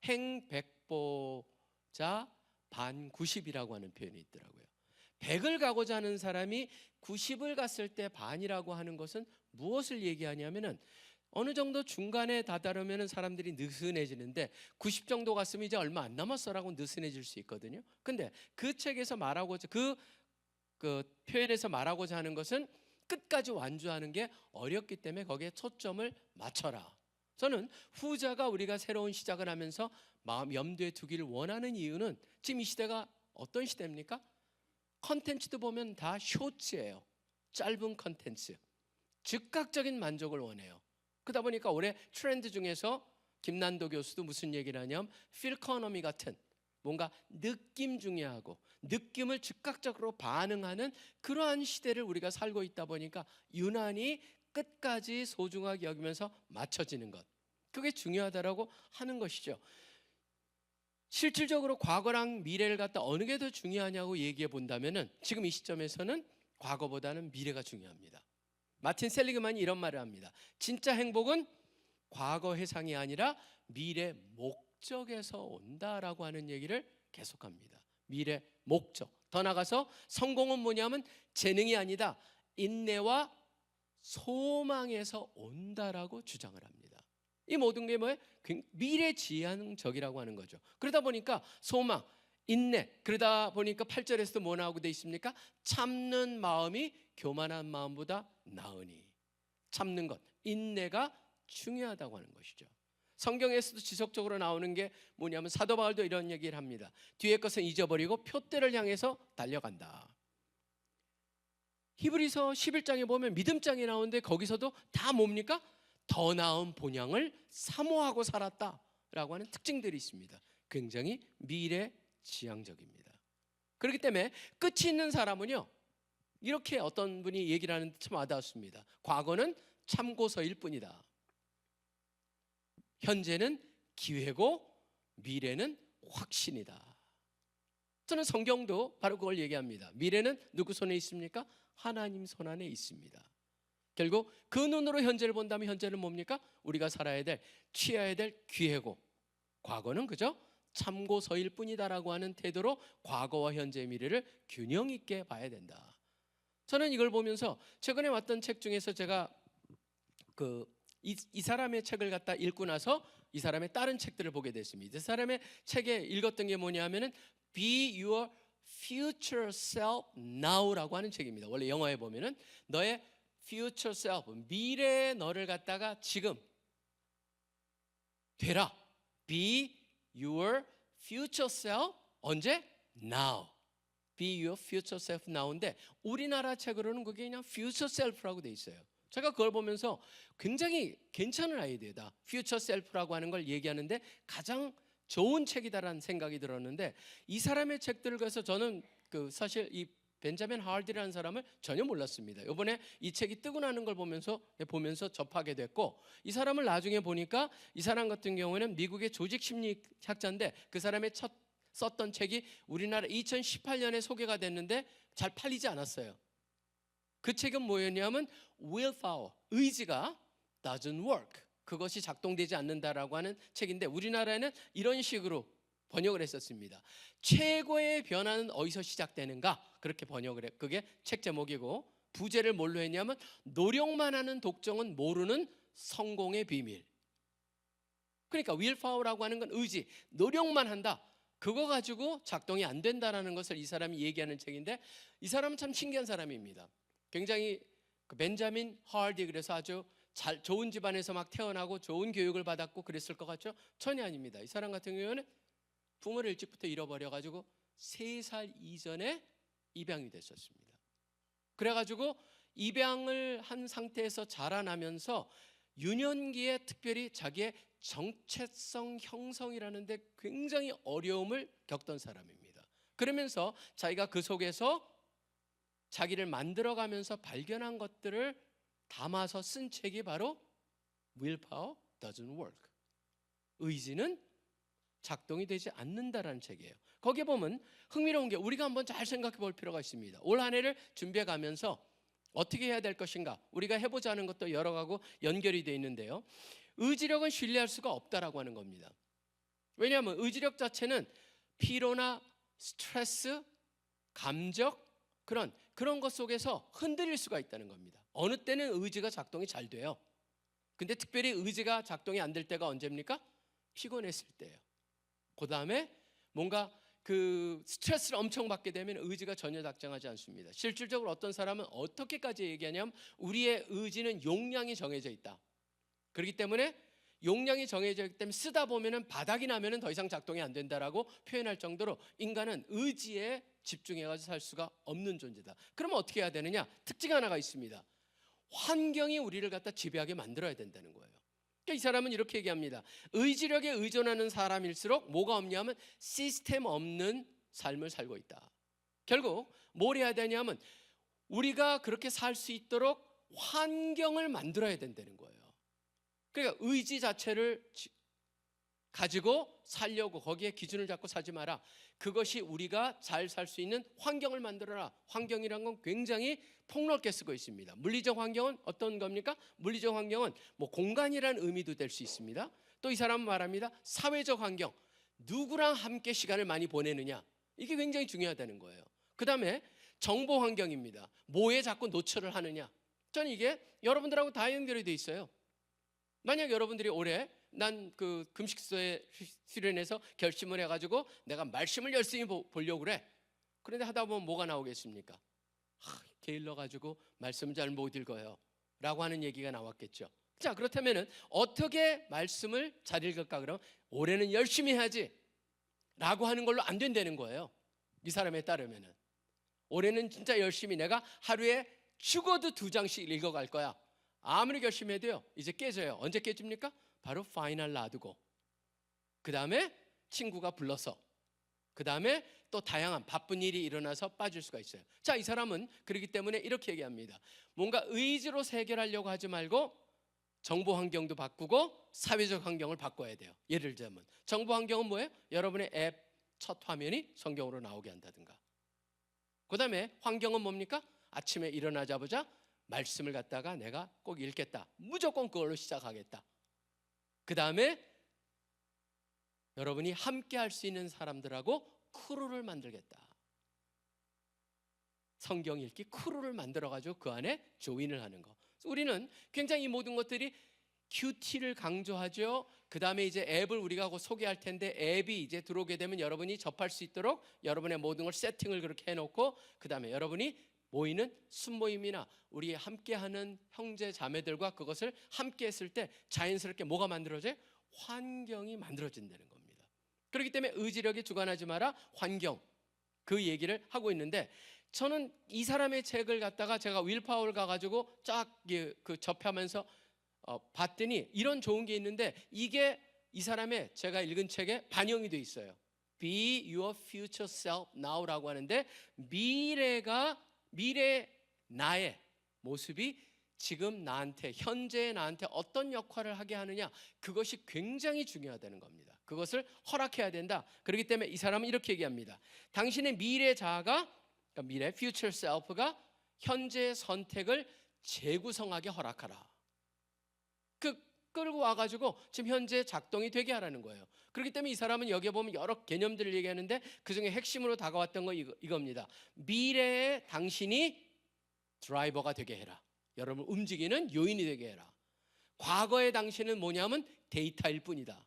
행백보자 반 90이라고 하는 표현이 있더라고요. 100을 가고자 하는 사람이 90을 갔을 때 반이라고 하는 것은 무엇을 얘기하냐면은 어느 정도 중간에 다다르면 사람들이 느슨해지는데 90 정도 갔으면 이제 얼마 안 남았어라고 느슨해질 수 있거든요. 근데 그 책에서 말하고자 그 표현에서 말하고자 하는 것은 끝까지 완주하는 게 어렵기 때문에 거기에 초점을 맞춰라. 저는 후자가 우리가 새로운 시작을 하면서 마음 염두에 두기를 원하는 이유는, 지금 이 시대가 어떤 시대입니까? 컨텐츠도 보면 다 쇼츠예요. 짧은 컨텐츠. 즉각적인 만족을 원해요. 그러다 보니까 올해 트렌드 중에서 김난도 교수도 무슨 얘기를 하냐면 필커너미 같은, 뭔가 느낌 중요하고 느낌을 즉각적으로 반응하는 그러한 시대를 우리가 살고 있다 보니까 유난히 끝까지 소중하게 여기면서 맞춰지는 것, 그게 중요하다라고 하는 것이죠. 실질적으로 과거랑 미래를 갖다 어느 게 더 중요하냐고 얘기해 본다면은 지금 이 시점에서는 과거보다는 미래가 중요합니다. 마틴 셀리그만이 이런 말을 합니다. 진짜 행복은 과거 회상이 아니라 미래 목적에서 온다라고 하는 얘기를 계속합니다. 미래 목적. 더 나가서 성공은 뭐냐면 재능이 아니다. 인내와 소망에서 온다라고 주장을 합니다. 이 모든 게 뭐예요? 미래지향적이라고 하는 거죠. 그러다 보니까 소망, 인내, 그러다 보니까 8절에서도 뭐 나오고 돼 있습니까? 참는 마음이 교만한 마음보다 나으니. 참는 것, 인내가 중요하다고 하는 것이죠. 성경에서도 지속적으로 나오는 게 뭐냐면 사도 바울도 이런 얘기를 합니다. 뒤의 것은 잊어버리고 표대를 향해서 달려간다. 히브리서 11장에 보면 믿음장이 나오는데 거기서도 다 뭡니까? 더 나은 본향을 사모하고 살았다라고 하는 특징들이 있습니다. 굉장히 미래지향적입니다. 그렇기 때문에 끝이 있는 사람은요, 이렇게 어떤 분이 얘기를 하는데 참 와닿았습니다. 과거는 참고서일 뿐이다. 현재는 기회고 미래는 확신이다. 저는 성경도 바로 그걸 얘기합니다. 미래는 누구 손에 있습니까? 하나님 손 안에 있습니다. 결국 그 눈으로 현재를 본다면 현재는 뭡니까? 우리가 살아야 될, 취해야 될 기회고, 과거는 그저 참고서일 뿐이다라고 하는 태도로 과거와 현재의 미래를 균형 있게 봐야 된다. 저는 이걸 보면서 최근에 왔던 책 중에서 제가 이 사람의 책을 갖다 읽고 나서 이 사람의 다른 책들을 보게 됐습니다. 이 사람의 책에 읽었던 게 뭐냐면은 Be Your Future Self Now라고 하는 책입니다. 원래 영어에 보면은 너의 Future Self, 미래의 너를 갖다가 지금 되라. Be Your Future Self 언제? Now. Be Your Future Self Now인데 우리나라 책으로는 그게 그냥 Future Self라고 돼 있어요. 제가 그걸 보면서 굉장히 괜찮은 아이디어다. Future Self라고 하는 걸 얘기하는데 가장 좋은 책이다라는 생각이 들었는데 이 사람의 책들을 그래서 저는 사실 이 벤자민 하얼디라는 사람을 전혀 몰랐습니다. 이번에 이 책이 뜨고 나는 걸 보면서 접하게 됐고 이 사람을 나중에 보니까 이 사람 같은 경우에는 미국의 조직심리학자인데 그 사람의 첫 썼던 책이 우리나라 2018년에 소개가 됐는데 잘 팔리지 않았어요. 그 책은 뭐였냐면 willpower, 의지가 doesn't work, 그것이 작동되지 않는다라고 하는 책인데 우리나라에는 이런 식으로 번역을 했었습니다. 최고의 변화는 어디서 시작되는가? 그렇게 번역을 해. 그게 책 제목이고 부제를 뭘로 했냐면 노력만 하는 독점은 모르는 성공의 비밀. 그러니까 willpower라고 하는 건 의지, 노력만 한다. 그거 가지고 작동이 안 된다라는 것을 이 사람이 얘기하는 책인데 이 사람은 참 신기한 사람입니다. 굉장히 벤자민 하얼디, 그래서 아주 좋은 집안에서 막 태어나고 좋은 교육을 받았고 그랬을 것 같죠? 전혀 아닙니다. 이 사람 같은 경우는 부모를 일찍부터 잃어버려가지고 3살 이전에 입양이 됐었습니다. 그래가지고 입양을 한 상태에서 자라나면서 유년기에 특별히 자기의 정체성 형성이라는 데 굉장히 어려움을 겪던 사람입니다. 그러면서 자기가 그 속에서 자기를 만들어가면서 발견한 것들을 담아서 쓴 책이 바로 Willpower Doesn't Work, 의지는 작동이 되지 않는다라는 책이에요. 거기에 보면 흥미로운 게 우리가 한번 잘 생각해 볼 필요가 있습니다. 올 한 해를 준비해 가면서 어떻게 해야 될 것인가, 우리가 해보자 하는 것도 여러 가고 연결이 되어 있는데요. 의지력은 신뢰할 수가 없다라고 하는 겁니다. 왜냐하면 의지력 자체는 피로나 스트레스, 감적, 그런 것 속에서 흔들릴 수가 있다는 겁니다. 어느 때는 의지가 작동이 잘 돼요. 근데 특별히 의지가 작동이 안 될 때가 언제입니까? 피곤했을 때예요. 그 다음에 뭔가 스트레스를 엄청 받게 되면 의지가 전혀 작동하지 않습니다. 실질적으로 어떤 사람은 어떻게까지 얘기하냐면 우리의 의지는 용량이 정해져 있다. 그렇기 때문에 용량이 정해져 있기 때문에 쓰다 보면은 바닥이 나면은 더 이상 작동이 안 된다라고 표현할 정도로 인간은 의지에 집중해가지고 살 수가 없는 존재다. 그러면 어떻게 해야 되느냐? 특징 하나가 있습니다. 환경이 우리를 갖다 지배하게 만들어야 된다는 거예요. 그러니까 이 사람은 이렇게 얘기합니다. 의지력에 의존하는 사람일수록 뭐가 없냐면 시스템 없는 삶을 살고 있다. 결국 뭘 해야 되냐면 우리가 그렇게 살 수 있도록 환경을 만들어야 된다는 거예요. 그러니까 의지 자체를 가지고 살려고 거기에 기준을 잡고 살지 마라. 그것이 우리가 잘 살 수 있는 환경을 만들어라. 환경이란 건 굉장히 폭넓게 쓰고 있습니다. 물리적 환경은 어떤 겁니까? 물리적 환경은 뭐 공간이라는 의미도 될 수 있습니다. 또 이 사람은 말합니다. 사회적 환경, 누구랑 함께 시간을 많이 보내느냐, 이게 굉장히 중요하다는 거예요. 그 다음에 정보 환경입니다. 뭐에 자꾸 노출을 하느냐. 저는 이게 여러분들하고 다 연결이 돼 있어요. 만약 여러분들이 올해 난 그 금식소에 수련해서 결심을 해가지고 내가 말씀을 열심히 보려고 그래. 그런데 하다 보면 뭐가 나오겠습니까? 게을러가지고 말씀 잘 못 읽어요 라고 하는 얘기가 나왔겠죠. 자, 그렇다면 어떻게 말씀을 잘 읽을까? 그럼 올해는 열심히 해야지 라고 하는 걸로 안 된다는 거예요. 이 사람에 따르면은 올해는 진짜 열심히 내가 하루에 죽어도 2장씩 읽어갈 거야. 아무리 열심히 해도요, 이제 깨져요. 언제 깨집니까? 바로 파이널 놔두고, 그 다음에 친구가 불러서, 그 다음에 또 다양한 바쁜 일이 일어나서 빠질 수가 있어요. 자, 이 사람은 그렇기 때문에 이렇게 얘기합니다. 뭔가 의지로 해결하려고 하지 말고 정보 환경도 바꾸고 사회적 환경을 바꿔야 돼요. 예를 들자면 정보 환경은 뭐예요? 여러분의 앱 첫 화면이 성경으로 나오게 한다든가. 그 다음에 환경은 뭡니까? 아침에 일어나자마자 말씀을 갖다가 내가 꼭 읽겠다, 무조건 그걸로 시작하겠다. 그 다음에 여러분이 함께 할 수 있는 사람들하고 크루를 만들겠다. 성경 읽기 크루를 만들어가지고 그 안에 조인을 하는 거. 우리는 굉장히 이 모든 것들이 큐티를 강조하죠. 그 다음에 이제 앱을 우리가 곧 소개할 텐데, 앱이 이제 들어오게 되면 여러분이 접할 수 있도록 여러분의 모든 걸 세팅을 그렇게 해놓고, 그 다음에 여러분이 모이는 순모임이나 우리 함께하는 형제 자매들과 그것을 함께 했을 때 자연스럽게 뭐가 만들어져요? 환경이 만들어진다는 겁니다. 그렇기 때문에 의지력에 주관하지 마라, 환경, 그 얘기를 하고 있는데, 저는 이 사람의 책을 갖다가 제가 윌파워를 가가지고 쫙 그 접하면서 봤더니 이런 좋은 게 있는데, 이게 이 사람의 제가 읽은 책에 반영이 돼 있어요. Be your future self now라고 하는데, 미래 나의 모습이 지금 나한테, 현재의 나한테 어떤 역할을 하게 하느냐, 그것이 굉장히 중요하다는 겁니다. 그것을 허락해야 된다. 그렇기 때문에 이 사람은 이렇게 얘기합니다. 당신의 미래 자아가, 그러니까 미래 future self가 현재의 선택을 재구성하게 허락하라. 끌고 와가지고 지금 현재 작동이 되게 하라는 거예요. 그렇기 때문에 이 사람은 여기에 보면 여러 개념들을 얘기하는데, 그 중에 핵심으로 다가왔던 거 이겁니다. 미래의 당신이 드라이버가 되게 해라. 여러분 움직이는 요인이 되게 해라. 과거의 당신은 뭐냐면 데이터일 뿐이다.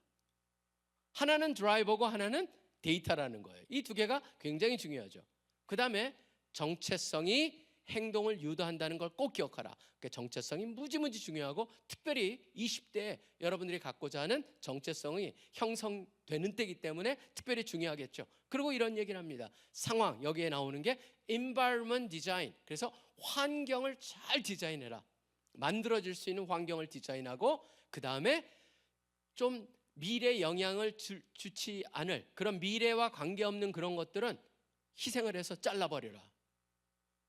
하나는 드라이버고 하나는 데이터라는 거예요. 이 두 개가 굉장히 중요하죠. 그 다음에 정체성이 행동을 유도한다는 걸 꼭 기억하라. 그러니까 정체성이 무지무지 중요하고, 특별히 20대에 여러분들이 갖고자 하는 정체성이 형성되는 때이기 때문에 특별히 중요하겠죠. 그리고 이런 얘기를 합니다. 상황, 여기에 나오는 게 environment design. 그래서 환경을 잘 디자인해라. 만들어질 수 있는 환경을 디자인하고, 그 다음에 좀 미래 영향을 주지 않을 그런 미래와 관계없는 그런 것들은 희생을 해서 잘라버려라.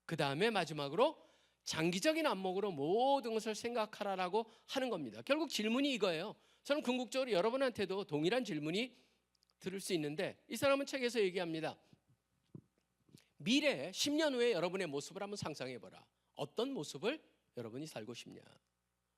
그 다음에 마지막으로 장기적인 안목으로 모든 것을 생각하라라고 하는 겁니다. 결국 질문이 이거예요. 저는 궁극적으로 여러분한테도 동일한 질문이 들을 수 있는데, 이 사람은 책에서 얘기합니다. 미래에 10년 후에 여러분의 모습을 한번 상상해보라. 어떤 모습을 여러분이 살고 싶냐.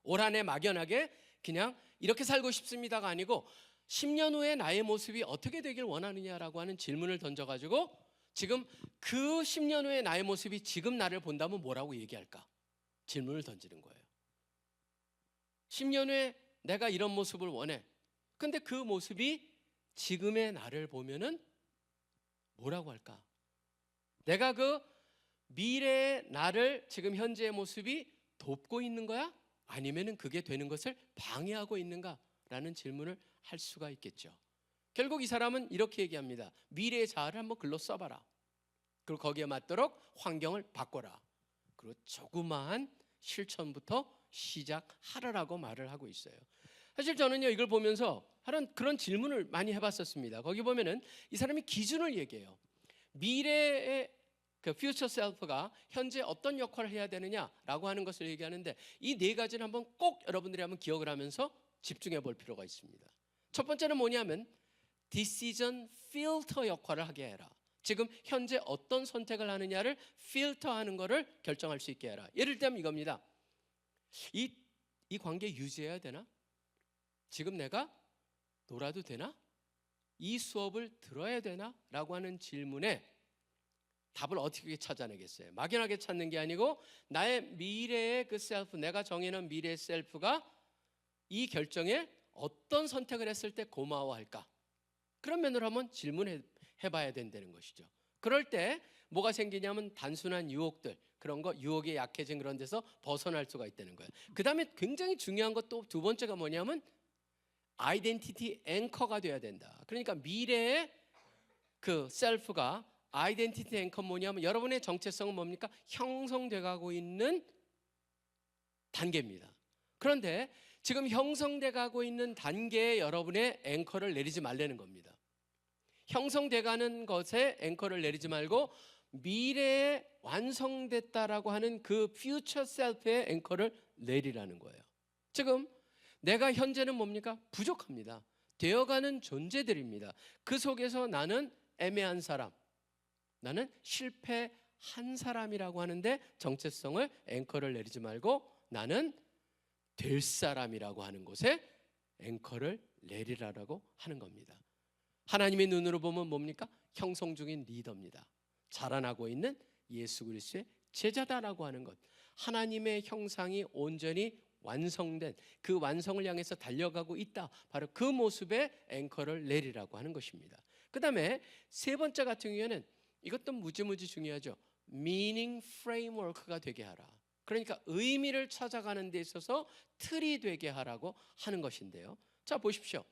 올 한 해 막연하게 그냥 이렇게 살고 싶습니다가 아니고 10년 후에 나의 모습이 어떻게 되길 원하느냐라고 하는 질문을 던져가지고, 지금 그 10년 후에 나의 모습이 지금 나를 본다면 뭐라고 얘기할까? 질문을 던지는 거예요. 10년 후에 내가 이런 모습을 원해. 근데 그 모습이 지금의 나를 보면은 뭐라고 할까? 내가 그 미래의 나를 지금 현재의 모습이 돕고 있는 거야? 아니면은 그게 되는 것을 방해하고 있는가라는 질문을 할 수가 있겠죠. 결국 이 사람은 이렇게 얘기합니다. 미래의 자아를 한번 글로 써봐라. 그리고 거기에 맞도록 환경을 바꿔라. 그리고 조그마한 실천부터 시작하라라고 말을 하고 있어요. 사실 저는요, 이걸 보면서 그런 질문을 많이 해봤었습니다. 거기 보면은 이 사람이 기준을 얘기해요. 미래의 그 future self가 현재 어떤 역할을 해야 되느냐라고 하는 것을 얘기하는데, 이 네 가지는 한번 꼭 여러분들이 한번 기억을 하면서 집중해 볼 필요가 있습니다. 첫 번째는 뭐냐면 디시전 필터 역할을 하게 해라. 지금 현재 어떤 선택을 하느냐를 필터하는 것을 결정할 수 있게 해라. 예를 들면 이겁니다. 이 관계 유지해야 되나? 지금 내가 놀아도 되나? 이 수업을 들어야 되나? 라고 하는 질문에 답을 어떻게 찾아내겠어요? 막연하게 찾는 게 아니고 나의 미래의 그 셀프, 내가 정해놓은 미래의 셀프가 이 결정에 어떤 선택을 했을 때 고마워할까? 그런 면으로 한번 질문해 봐야 된다는 것이죠. 그럴 때 뭐가 생기냐면 단순한 유혹들, 그런 거 유혹에 약해진 그런 데서 벗어날 수가 있다는 거예요. 그 다음에 굉장히 중요한 것 또 두 번째가 뭐냐면 아이덴티티 앵커가 돼야 된다. 그러니까 미래의 그 셀프가 아이덴티티 앵커 뭐냐면 여러분의 정체성은 뭡니까? 형성돼 가고 있는 단계입니다. 그런데 지금 형성돼 가고 있는 단계에 여러분의 앵커를 내리지 말라는 겁니다. 형성돼 가는 것에 앵커를 내리지 말고 미래에 완성됐다라고 하는 그 퓨처 셀프의 앵커를 내리라는 거예요. 지금 내가 현재는 뭡니까? 부족합니다. 되어가는 존재들입니다. 그 속에서 나는 애매한 사람, 나는 실패한 사람이라고 하는데 정체성을 앵커를 내리지 말고 나는 될 사람이라고 하는 곳에 앵커를 내리라라고 하는 겁니다. 하나님의 눈으로 보면 뭡니까? 형성 중인 리더입니다. 자라나고 있는 예수 그리스도의 제자다라고 하는 것. 하나님의 형상이 온전히 완성된 그 완성을 향해서 달려가고 있다. 바로 그 모습에 앵커를 내리라고 하는 것입니다. 그 다음에 세 번째 같은 경우에는 이것도 무지무지 중요하죠. meaning framework가 되게 하라. 그러니까 의미를 찾아가는 데 있어서 틀이 되게 하라고 하는 것인데요. 자, 보십시오.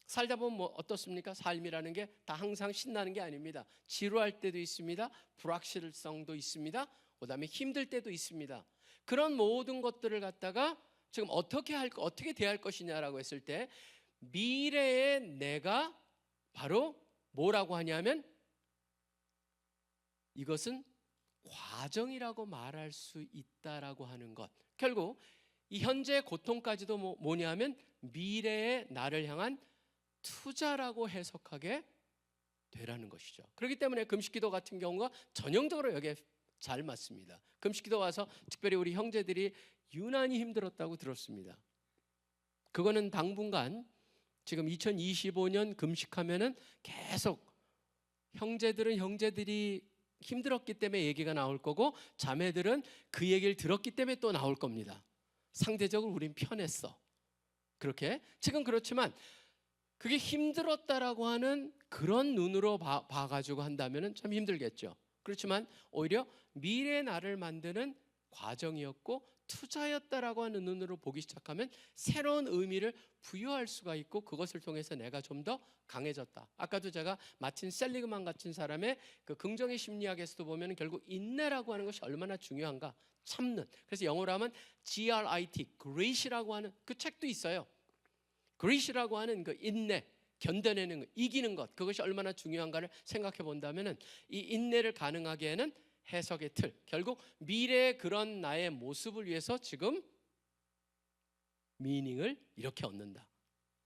살다 보면 뭐 어떻습니까? 삶이라는 게 다 항상 신나는 게 아닙니다. 지루할 때도 있습니다. 불확실성도 있습니다. 그다음에 힘들 때도 있습니다. 그런 모든 것들을 갖다가 지금 어떻게 대할 것이냐라고 했을 때 미래의 내가 바로 뭐라고 하냐면 이것은 과정이라고 말할 수 있다라고 하는 것. 결국 이 현재의 고통까지도 뭐냐면 미래의 나를 향한 투자라고 해석하게 되라는 것이죠. 그렇기 때문에 금식기도 같은 경우가 전형적으로 여기에 잘 맞습니다. 금식기도 와서 특별히 우리 형제들이 유난히 힘들었다고 들었습니다. 그거는 당분간 지금 2025년 금식하면은 계속 형제들이 힘들었기 때문에 얘기가 나올 거고 자매들은 그 얘기를 들었기 때문에 또 나올 겁니다. 상대적으로 우린 편했어. 그렇게 지금 그렇지만 그게 힘들었다라고 하는 그런 눈으로 봐가지고 한다면 참 힘들겠죠. 그렇지만 오히려 미래의 나를 만드는 과정이었고 투자였다라고 하는 눈으로 보기 시작하면 새로운 의미를 부여할 수가 있고 그것을 통해서 내가 좀 더 강해졌다. 아까도 제가 마틴 셀리그만 같은 사람의 그 긍정의 심리학에서도 보면 결국 인내라고 하는 것이 얼마나 중요한가. 참는. 그래서 영어로 하면 GRIT, Grit이라고 하는 그 책도 있어요. Grit이라고 하는 그 인내, 견뎌내는 것, 이기는 것, 그것이 얼마나 중요한가를 생각해 본다면은 이 인내를 가능하게 는 해석의 틀, 결국 미래의 그런 나의 모습을 위해서 지금 미닝을 이렇게 얻는다.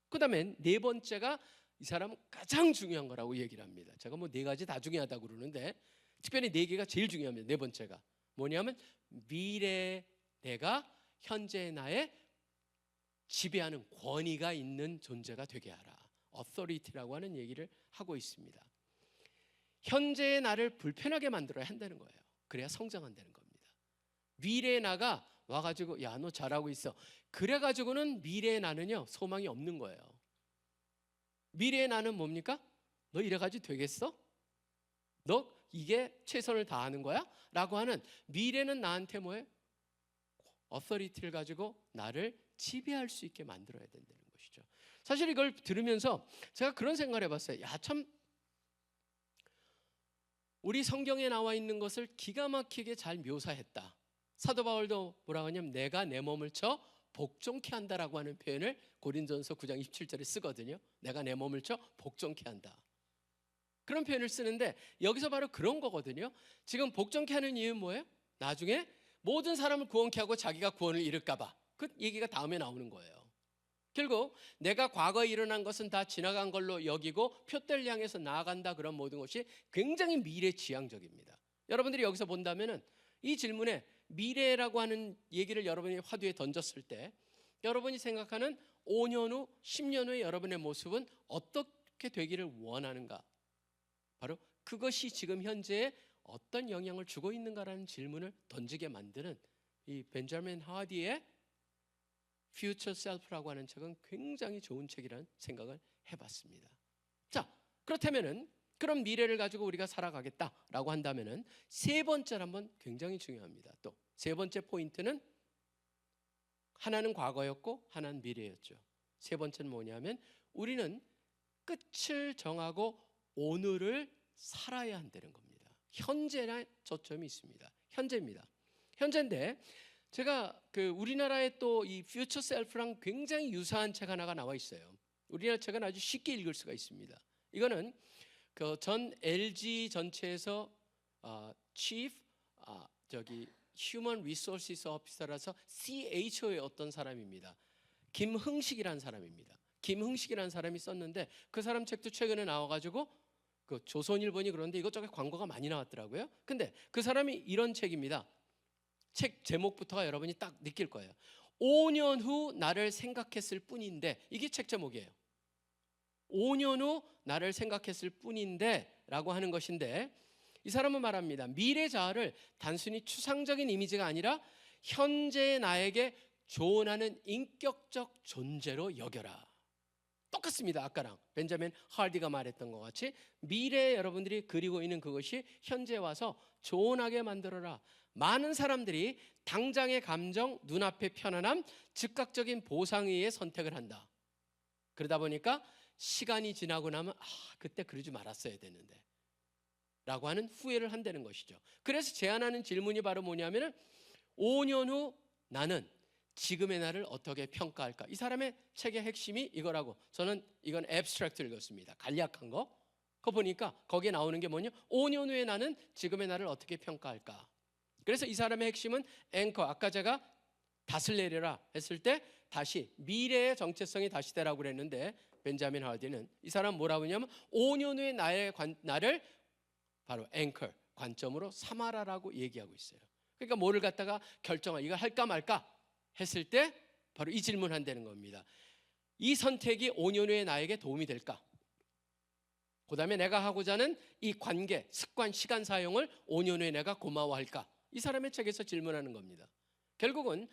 그 다음에 네 번째가 이 사람은 가장 중요한 거라고 얘기를 합니다. 제가 뭐 네 가지 다 중요하다고 그러는데 특별히 네 개가 제일 중요합니다. 네 번째가 뭐냐면 미래의 내가 현재의 나의 지배하는 권위가 있는 존재가 되게 하라. authority라고 하는 얘기를 하고 있습니다. 현재의 나를 불편하게 만들어야 한다는 거예요. 그래야 성장한다는 겁니다. 미래의 나가 와가지고 야, 너 잘하고 있어. 그래가지고는 미래의 나는요 소망이 없는 거예요. 미래의 나는 뭡니까? 너 이래가지고 되겠어? 너 이게 최선을 다하는 거야? 라고 하는 미래는 나한테 뭐예요? authority를 가지고 나를 지배할 수 있게 만들어야 된다는 것이죠. 사실 이걸 들으면서 제가 그런 생각을 해봤어요. 야, 참 우리 성경에 나와 있는 것을 기가 막히게 잘 묘사했다. 사도 바울도 뭐라고 하냐면 내가 내 몸을 쳐 복종케 한다라고 하는 표현을 고린도전서 9장 27절에 쓰거든요. 내가 내 몸을 쳐 복종케 한다. 그런 표현을 쓰는데 여기서 바로 그런 거거든요. 지금 복종케 하는 이유는 뭐예요? 나중에 모든 사람을 구원케 하고 자기가 구원을 잃을까 봐. 그 얘기가 다음에 나오는 거예요. 결국 내가 과거에 일어난 것은 다 지나간 걸로 여기고 표대를 향해서 나아간다, 그런 모든 것이 굉장히 미래지향적입니다. 여러분들이 여기서 본다면은 이 질문에 미래라고 하는 얘기를 여러분이 화두에 던졌을 때 여러분이 생각하는 5년 후, 10년 후의 여러분의 모습은 어떻게 되기를 원하는가? 바로 그것이 지금 현재에 어떤 영향을 주고 있는가라는 질문을 던지게 만드는 이 벤자민 하디의 Future Self라고 하는 책은 굉장히 좋은 책이라는 생각을 해봤습니다. 자, 그렇다면은 그런 미래를 가지고 우리가 살아가겠다라고 한다면은 세 번째로 한번 굉장히 중요합니다. 또 세 번째 포인트는 하나는 과거였고 하나는 미래였죠. 세 번째는 뭐냐면 우리는 끝을 정하고 오늘을 살아야 한다는 겁니다. 현재에 초점이 있습니다. 현재입니다. 현재인데 제가 우리나라의 또 이 퓨처 셀프랑 굉장히 유사한 책 하나가 나와 있어요. 우리나라 책은 아주 쉽게 읽을 수가 있습니다. 이거는 그 전 LG 전체에서 Chief Human Resources Officer라서 CHO의 어떤 사람입니다. 김흥식이라는 사람입니다. 김흥식이라는 사람이 썼는데 그 사람 책도 최근에 나와가지고 그 조선일보니 그런데 이것저것 광고가 많이 나왔더라고요. 근데 그 사람이 이런 책입니다. 책 제목부터가 여러분이 딱 느낄 거예요. 5년 후 나를 생각했을 뿐인데, 이게 책 제목이에요. 5년 후 나를 생각했을 뿐인데 라고 하는 것인데, 이 사람은 말합니다. 미래 자아를 단순히 추상적인 이미지가 아니라 현재의 나에게 조언하는 인격적 존재로 여겨라. 똑같습니다. 아까랑 벤자민 하디가 말했던 것 같이 미래에 여러분들이 그리고 있는 그것이 현재 와서 조언하게 만들어라. 많은 사람들이 당장의 감정, 눈앞의 편안함, 즉각적인 보상에 의해 선택을 한다. 그러다 보니까 시간이 지나고 나면 그때 그러지 말았어야 되는데 라고 하는 후회를 한다는 것이죠. 그래서 제안하는 질문이 바로 뭐냐면은 5년 후 나는 지금의 나를 어떻게 평가할까? 이 사람의 책의 핵심이 이거라고. 저는 이건 앱스트랙트 읽었습니다. 간략한 거. 그거 보니까 거기에 나오는 게 뭐냐? 5년 후에 나는 지금의 나를 어떻게 평가할까? 그래서 이 사람의 핵심은 앵커. 아까 제가 닷을 내려라 했을 때 다시 미래의 정체성이 다시 되라고 그랬는데 벤자민 하디는 이 사람 뭐라고 하냐면 5년 후에 나를 바로 앵커, 관점으로 삼아라라고 얘기하고 있어요. 그러니까 뭐를 갖다가 이거 할까 말까 했을 때 바로 이 질문한다는 겁니다. 이 선택이 5년 후에 나에게 도움이 될까? 그 다음에 내가 하고자 하는 이 관계, 습관, 시간 사용을 5년 후에 내가 고마워할까? 이 사람의 책에서 질문하는 겁니다. 결국은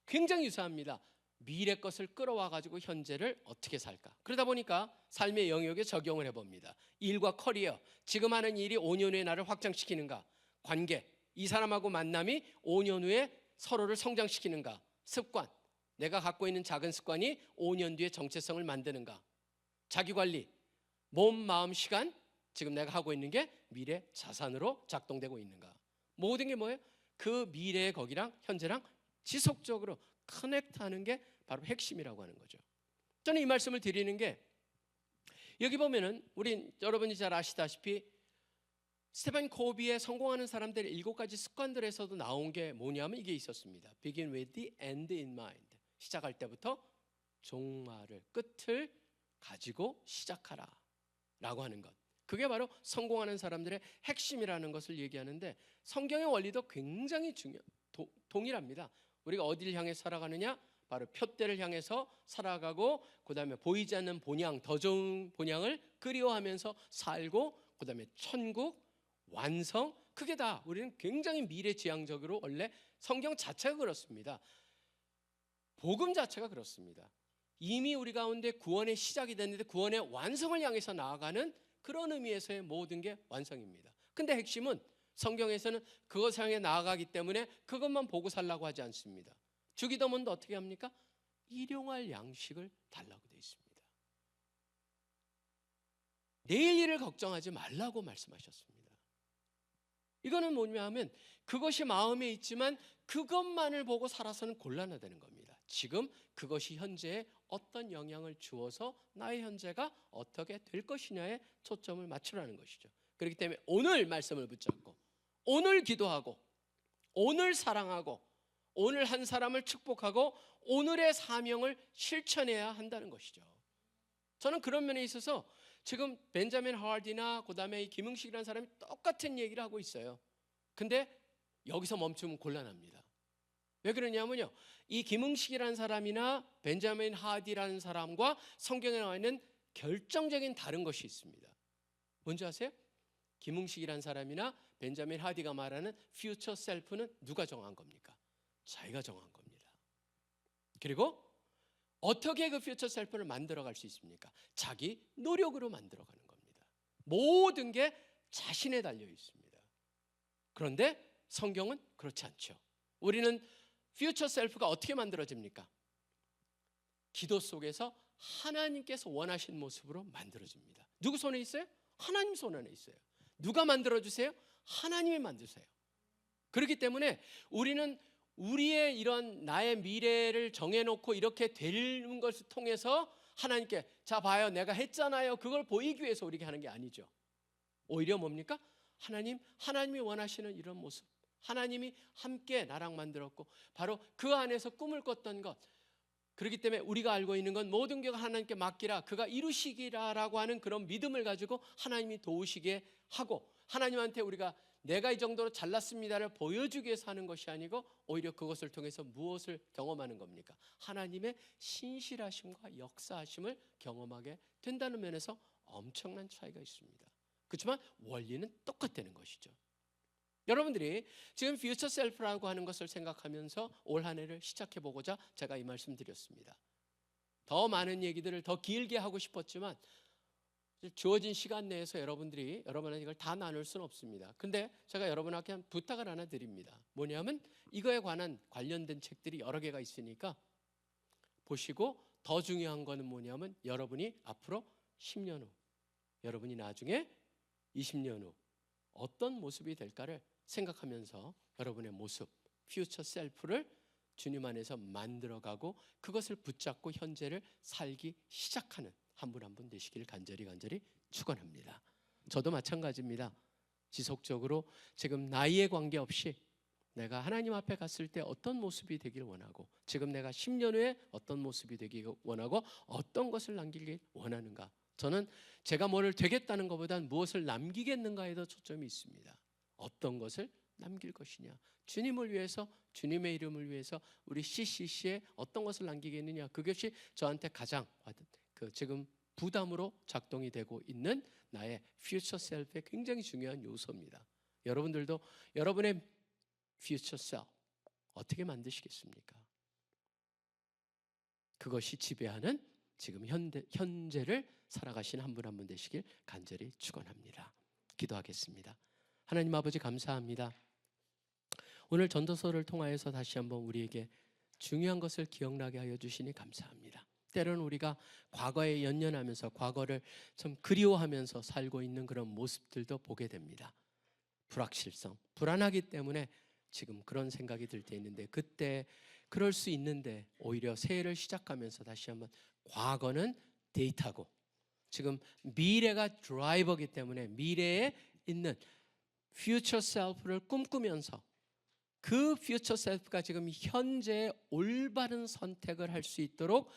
굉장히 유사합니다. 미래 것을 끌어와 가지고 현재를 어떻게 살까? 그러다 보니까 삶의 영역에 적용을 해봅니다. 일과 커리어, 지금 하는 일이 5년 후에 나를 확장시키는가? 관계, 이 사람하고 만남이 5년 후에 서로를 성장시키는가? 습관, 내가 갖고 있는 작은 습관이 5년 뒤에 정체성을 만드는가? 자기관리, 몸, 마음, 시간, 지금 내가 하고 있는 게 미래 자산으로 작동되고 있는가? 모든 게 뭐예요? 그 미래의 거기랑 현재랑 지속적으로 커넥트하는 게 바로 핵심이라고 하는 거죠. 저는 이 말씀을 드리는 게 여기 보면은 여러분이 잘 아시다시피 스테반 코비의 성공하는 사람들의 7가지 습관들에서도 나온 게 뭐냐면 이게 있었습니다. Begin with the end in mind. 시작할 때부터 종말을, 끝을 가지고 시작하라 라고 하는 것. 그게 바로 성공하는 사람들의 핵심이라는 것을 얘기하는데 성경의 원리도 굉장히 동일합니다. 우리가 어디를 향해 살아가느냐? 바로 표대를 향해서 살아가고 그 다음에 보이지 않는 본향, 더 좋은 본향을 그리워하면서 살고 그 다음에 천국, 완성, 그게 다 우리는 굉장히 미래지향적으로 원래 성경 자체가 그렇습니다. 복음 자체가 그렇습니다. 이미 우리 가운데 구원의 시작이 됐는데 구원의 완성을 향해서 나아가는 그런 의미에서의 모든 게 완성입니다. 근데 핵심은 성경에서는 그것을 향해 나아가기 때문에 그것만 보고 살라고 하지 않습니다. 주기도문도 어떻게 합니까? 일용할 양식을 달라고 되어 있습니다. 내일 일을 걱정하지 말라고 말씀하셨습니다. 이거는 뭐냐면 그것이 마음에 있지만 그것만을 보고 살아서는 곤란하다는 겁니다. 지금 그것이 현재에 어떤 영향을 주어서 나의 현재가 어떻게 될 것이냐에 초점을 맞추라는 것이죠. 그렇기 때문에 오늘 말씀을 붙잡고 오늘 기도하고 오늘 사랑하고 오늘 한 사람을 축복하고 오늘의 사명을 실천해야 한다는 것이죠. 저는 그런 면에 있어서 지금 벤자민 하워드나 그다음에 이 김응식이라는 사람이 똑같은 얘기를 하고 있어요. 근데 여기서 멈추면 곤란합니다. 왜 그러냐면요, 이 김응식이라는 사람이나 벤자민 하워드라는 사람과 성경에 나와 있는 결정적인 다른 것이 있습니다. 뭔지 아세요? 김응식이라는 사람이나 벤자민 하워드가 말하는 퓨처 셀프는 누가 정한 겁니까? 자기가 정한 겁니다. 그리고 어떻게 그 퓨처 셀프를 만들어갈 수 있습니까? 자기 노력으로 만들어가는 겁니다. 모든 게 자신에 달려 있습니다. 그런데 성경은 그렇지 않죠. 우리는 퓨처 셀프가 어떻게 만들어집니까? 기도 속에서 하나님께서 원하신 모습으로 만들어집니다. 누구 손에 있어요? 하나님 손 안에 있어요. 누가 만들어주세요? 하나님이 만드세요. 그렇기 때문에 우리는 우리의 이런 나의 미래를 정해놓고 이렇게 되는 것을 통해서 하나님께 자 봐요 내가 했잖아요 그걸 보이기 위해서 우리가 하는 게 아니죠. 오히려 뭡니까? 하나님이 원하시는 이런 모습, 하나님이 함께 나랑 만들었고 바로 그 안에서 꿈을 꿨던 것, 그렇기 때문에 우리가 알고 있는 건 모든 게 하나님께 맡기라 그가 이루시기라라고 하는 그런 믿음을 가지고 하나님이 도우시게 하고, 하나님한테 우리가 내가 이 정도로 잘났습니다를 보여주기 위해서 하는 것이 아니고 오히려 그것을 통해서 무엇을 경험하는 겁니까? 하나님의 신실하심과 역사하심을 경험하게 된다는 면에서 엄청난 차이가 있습니다. 그렇지만 원리는 똑같다는 것이죠. 여러분들이 지금 퓨처 셀프라고 하는 것을 생각하면서 올 한 해를 시작해 보고자 제가 이 말씀 드렸습니다. 더 많은 얘기들을 더 길게 하고 싶었지만 주어진 시간 내에서 여러분한테 이걸 다 나눌 수는 없습니다. 근데 제가 여러분한테 한 부탁을 하나 드립니다. 뭐냐면 이거에 관련된 책들이 여러 개가 있으니까 보시고, 더 중요한 거는 뭐냐면 여러분이 앞으로 10년 후, 여러분이 나중에 20년 후 어떤 모습이 될까를 생각하면서 여러분의 모습, 퓨처 셀프를 주님 안에서 만들어가고 그것을 붙잡고 현재를 살기 시작하는 한 분 한 분 되시길 간절히 축원합니다. 저도 마찬가지입니다. 지속적으로 지금 나이에 관계없이 내가 하나님 앞에 갔을 때 어떤 모습이 되길 원하고, 지금 내가 10년 후에 어떤 모습이 되길 원하고, 어떤 것을 남기길 원하는가. 저는 제가 뭐를 되겠다는 것보다는 무엇을 남기겠는가에 더 초점이 있습니다. 어떤 것을 남길 것이냐, 주님을 위해서, 주님의 이름을 위해서 우리 CCC에 어떤 것을 남기겠느냐, 그것이 저한테 가장 지금 부담으로 작동이 되고 있는 나의 퓨처 셀프의 굉장히 중요한 요소입니다. 여러분들도 여러분의 퓨처 셀프 어떻게 만드시겠습니까? 그것이 지배하는 지금 현재를 살아가신 한 분 한 분 되시길 간절히 축원합니다. 기도하겠습니다. 하나님 아버지 감사합니다. 오늘 전도서를 통하여서 다시 한번 우리에게 중요한 것을 기억나게 하여 주시니 감사합니다. 때로는 우리가 과거에 연연하면서 과거를 좀 그리워하면서 살고 있는 그런 모습들도 보게 됩니다. 불확실성, 불안하기 때문에 지금 그런 생각이 들 때 있는데, 그때 그럴 수 있는데 오히려 새해를 시작하면서 다시 한번 과거는 데이터고 지금 미래가 드라이버이기 때문에 미래에 있는 퓨처 셀프를 꿈꾸면서 그 퓨처 셀프가 지금 현재의 올바른 선택을 할 수 있도록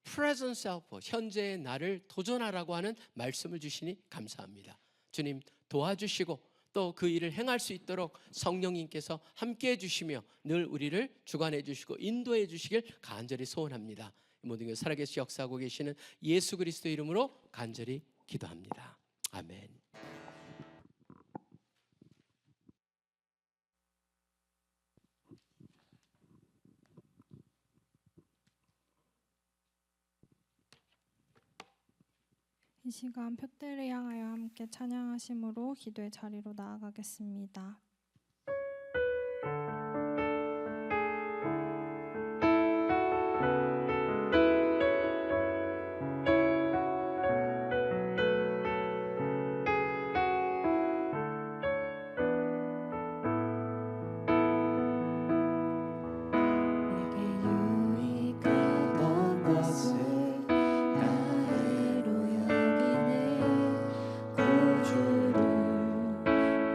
프레젠트 셀프, 현재의 나를 도전하라고 하는 말씀을 주시니 감사합니다. 주님 도와주시고 또 그 일을 행할 수 있도록 성령님께서 함께해 주시며 늘 우리를 주관해 주시고 인도해 주시길 간절히 소원합니다. 모든 것 살아계시 역사하고 계시는 예수 그리스도 이름으로 간절히 기도합니다. 아멘.
이 시간 표대를 향하여 함께 찬양하심으로 기도의 자리로 나아가겠습니다.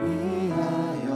위하여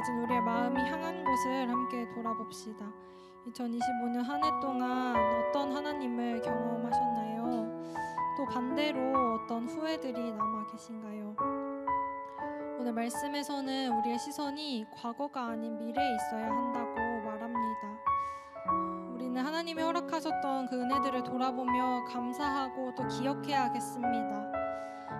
가진 우리의 마음이 향한 곳을 함께 돌아봅시다. 2025년 한 해 동안 어떤 하나님을 경험하셨나요? 또 반대로 어떤 후회들이 남아 계신가요? 오늘 말씀에서는 우리의 시선이 과거가 아닌 미래에 있어야 한다고 말합니다. 우리는 하나님이 허락하셨던 그 은혜들을 돌아보며 감사하고 또 기억해야겠습니다.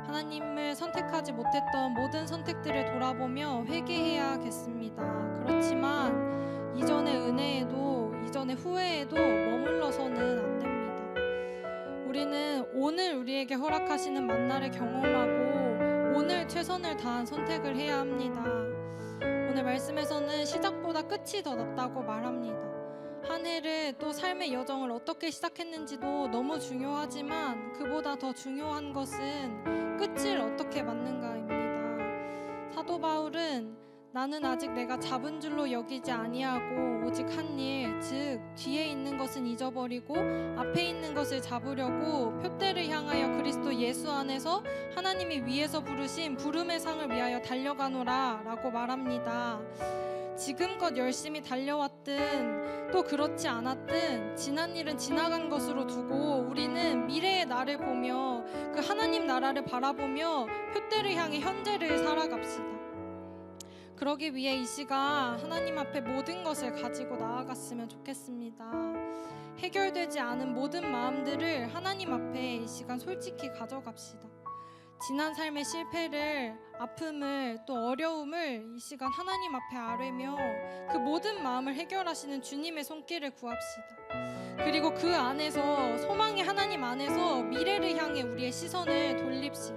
하나님을 선택하지 못했던 모든 선택들을 돌아보며 회개해야겠습니다. 그렇지만 이전의 은혜에도 이전의 후회에도 머물러서는 안 됩니다. 우리는 오늘 우리에게 허락하시는 만나를 경험하고 오늘 최선을 다한 선택을 해야 합니다. 오늘 말씀에서는 시작보다 끝이 더 낫다고 말합니다. 한 해를 또 삶의 여정을 어떻게 시작했는지도 너무 중요하지만 그보다 더 중요한 것은 끝을 어떻게 맞는가입니다. 사도 바울은 나는 아직 내가 잡은 줄로 여기지 아니하고 오직 한 일, 즉 뒤에 있는 것은 잊어버리고 앞에 있는 것을 잡으려고 표대를 향하여 그리스도 예수 안에서 하나님이 위에서 부르신 부름의 상을 위하여 달려가노라 라고 말합니다. 지금껏 열심히 달려왔든 또 그렇지 않았든 지난 일은 지나간 것으로 두고 우리는 미래의 나를 보며 그 하나님 나라를 바라보며 표대를 향해 현재를 살아갑시다. 그러기 위해 이 시간 하나님 앞에 모든 것을 가지고 나아갔으면 좋겠습니다. 해결되지 않은 모든 마음들을 하나님 앞에 이 시간 솔직히 가져갑시다. 지난 삶의 실패를, 아픔을, 또 어려움을 이 시간 하나님 앞에 아뢰며 그 모든 마음을 해결하시는 주님의 손길을 구합시다. 그리고 그 안에서 소망의 하나님 안에서 미래를 향해 우리의 시선을 돌립시다.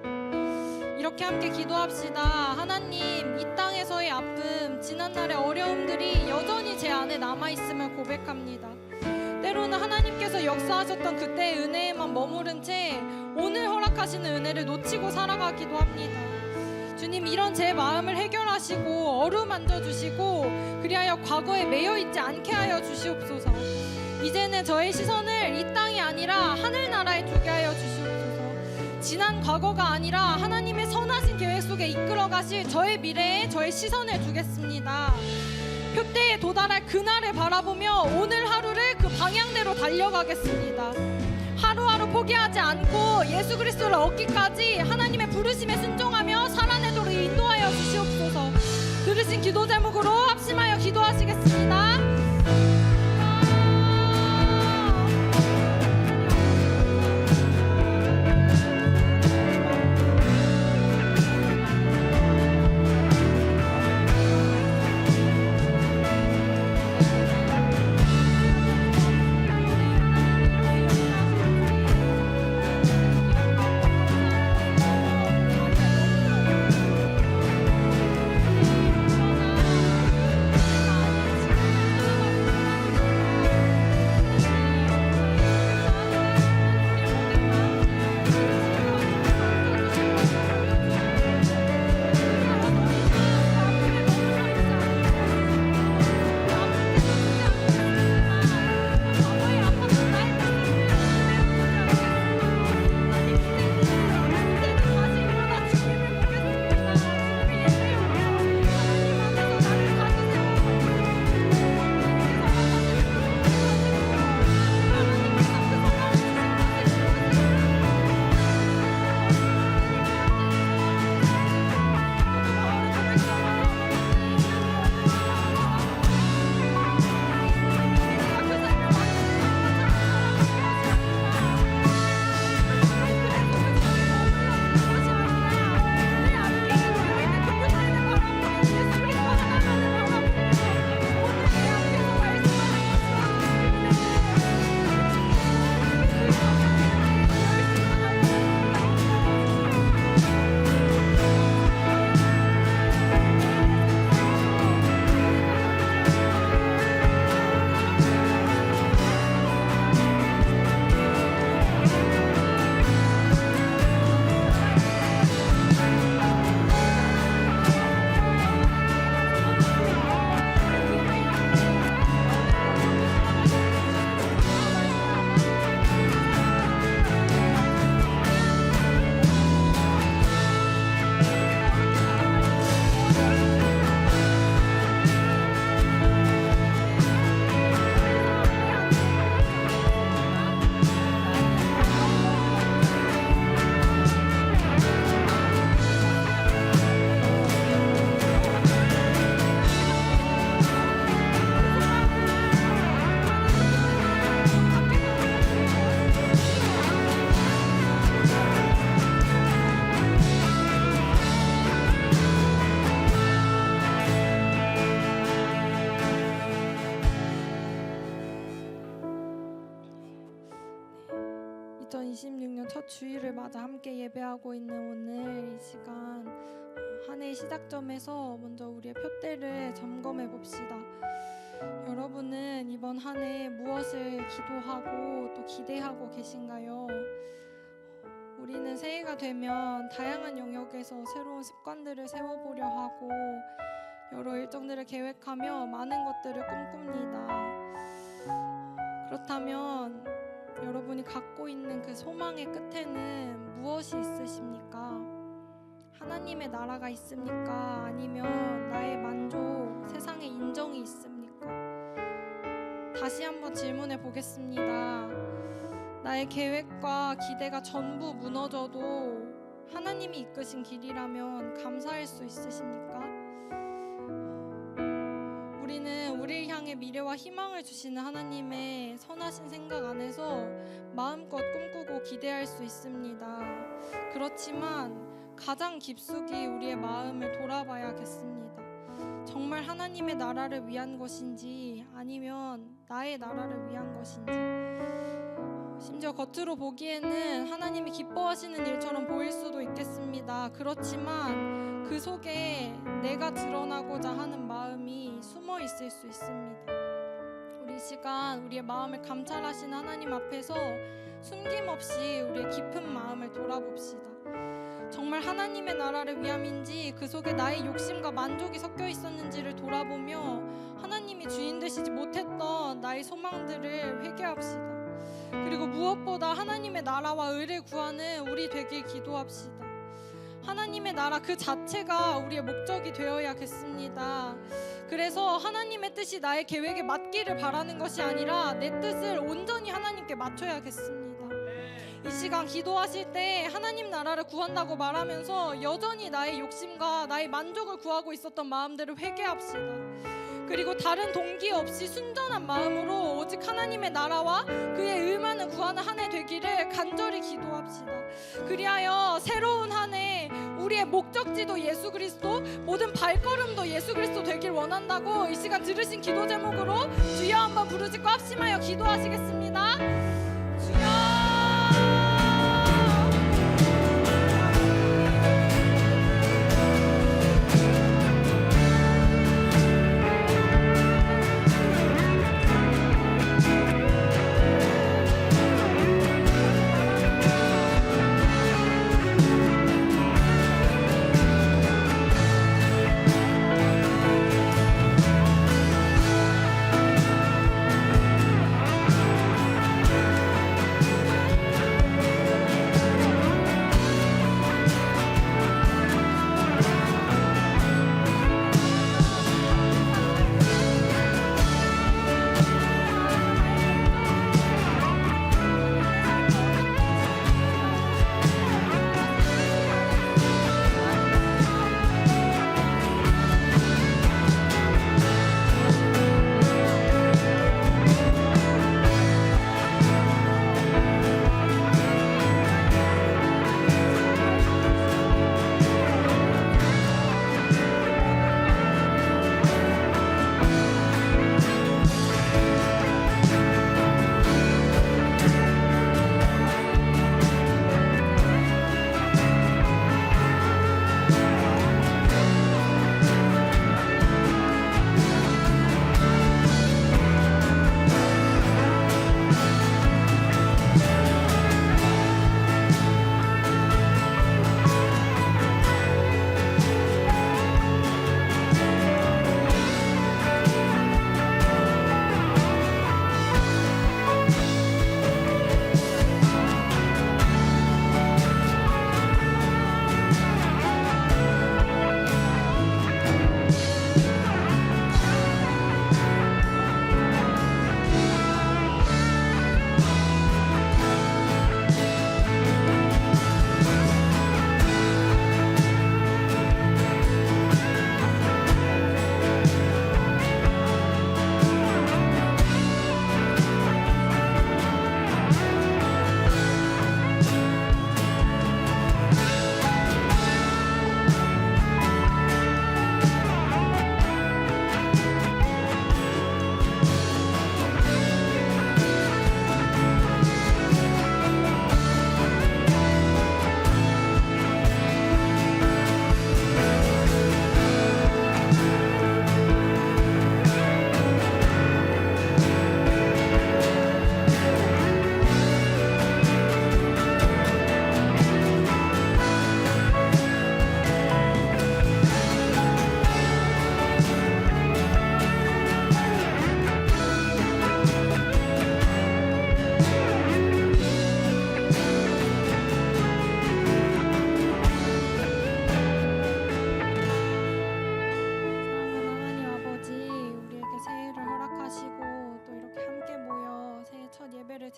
이렇게 함께 기도합시다. 하나님, 이 땅에서의 아픔, 지난날의 어려움들이 여전히 제 안에 남아있음을 고백합니다. 때로는 하나님께서 역사하셨던 그때의 은혜에만 머무른 채 오늘 허락하시는 은혜를 놓치고 살아가기도 합니다. 주님, 이런 제 마음을 해결하시고 어루만져 주시고 그리하여 과거에 매여있지 않게 하여 주시옵소서. 이제는 저의 시선을 이 땅이 아니라 하늘나라에 두게 하여 주시옵소서. 지난 과거가 아니라 하나님의 선하신 계획 속에 이끌어 가실 저의 미래에 저의 시선을 두겠습니다. 표대에 도달할 그날을 바라보며 오늘 하루를 그 방향대로 달려가겠습니다. 하루하루 포기하지 않고 예수 그리스도를 얻기까지 하나님의 부르심에 순종하며 살아내도록 인도하여 주시옵소서. 들으신 기도 제목으로 합심하여 기도하시겠습니다. 2026년 첫 주일을 맞아 함께 예배하고 있는 오늘 이 시간 한 해의 시작점에서 먼저 우리의 표대를 점검해 봅시다. 여러분은 이번 한 해 무엇을 기도하고 또 기대하고 계신가요? 우리는 새해가 되면 다양한 영역에서 새로운 습관들을 세워보려 하고 여러 일정들을 계획하며 많은 것들을 꿈꿉니다. 그렇다면 여러분이 갖고 있는 그 소망의 끝에는 무엇이 있으십니까? 하나님의 나라가 있습니까? 아니면 나의 만족, 세상의 인정이 있습니까? 다시 한번 질문해 보겠습니다. 나의 계획과 기대가 전부 무너져도 하나님이 이끄신 길이라면 감사할 수 있으십니까? 우리는 우리를 향해 미래와 희망을 주시는 하나님의 선하신 생각 안에서 마음껏 꿈꾸고 기대할 수 있습니다. 그렇지만 가장 깊숙이 우리의 마음을 돌아봐야겠습니다. 정말 하나님의 나라를 위한 것인지 아니면 나의 나라를 위한 것인지, 심지어 겉으로 보기에는 하나님이 기뻐하시는 일처럼 보일 수도 있겠습니다. 그렇지만 그 속에 내가 드러나고자 하는 마음이 숨어 있을 수 있습니다. 우리 이 시간 우리의 마음을 감찰하시는 하나님 앞에서 숨김없이 우리의 깊은 마음을 돌아봅시다. 정말 하나님의 나라를 위함인지 그 속에 나의 욕심과 만족이 섞여 있었는지를 돌아보며 하나님이 주인 되시지 못했던 나의 소망들을 회개합시다. 그리고 무엇보다 하나님의 나라와 의를 구하는 우리 되길 기도합시다. 하나님의 나라 그 자체가 우리의 목적이 되어야겠습니다. 그래서 하나님의 뜻이 나의 계획에 맞기를 바라는 것이 아니라 내 뜻을 온전히 하나님께 맞춰야겠습니다. 이 시간 기도하실 때 하나님 나라를 구한다고 말하면서 여전히 나의 욕심과 나의 만족을 구하고 있었던 마음들을 회개합시다. 그리고 다른 동기 없이 순전한 마음으로 오직 하나님의 나라와 그의 의만을 구하는 한 해 되기를 간절히 기도합시다. 그리하여 새로운 한 해 우리의 목적지도 예수 그리스도, 모든 발걸음도 예수 그리스도 되길 원한다고 이 시간 들으신 기도 제목으로 주여 한번 부르짖고 합심하여 기도하시겠습니다. 주여.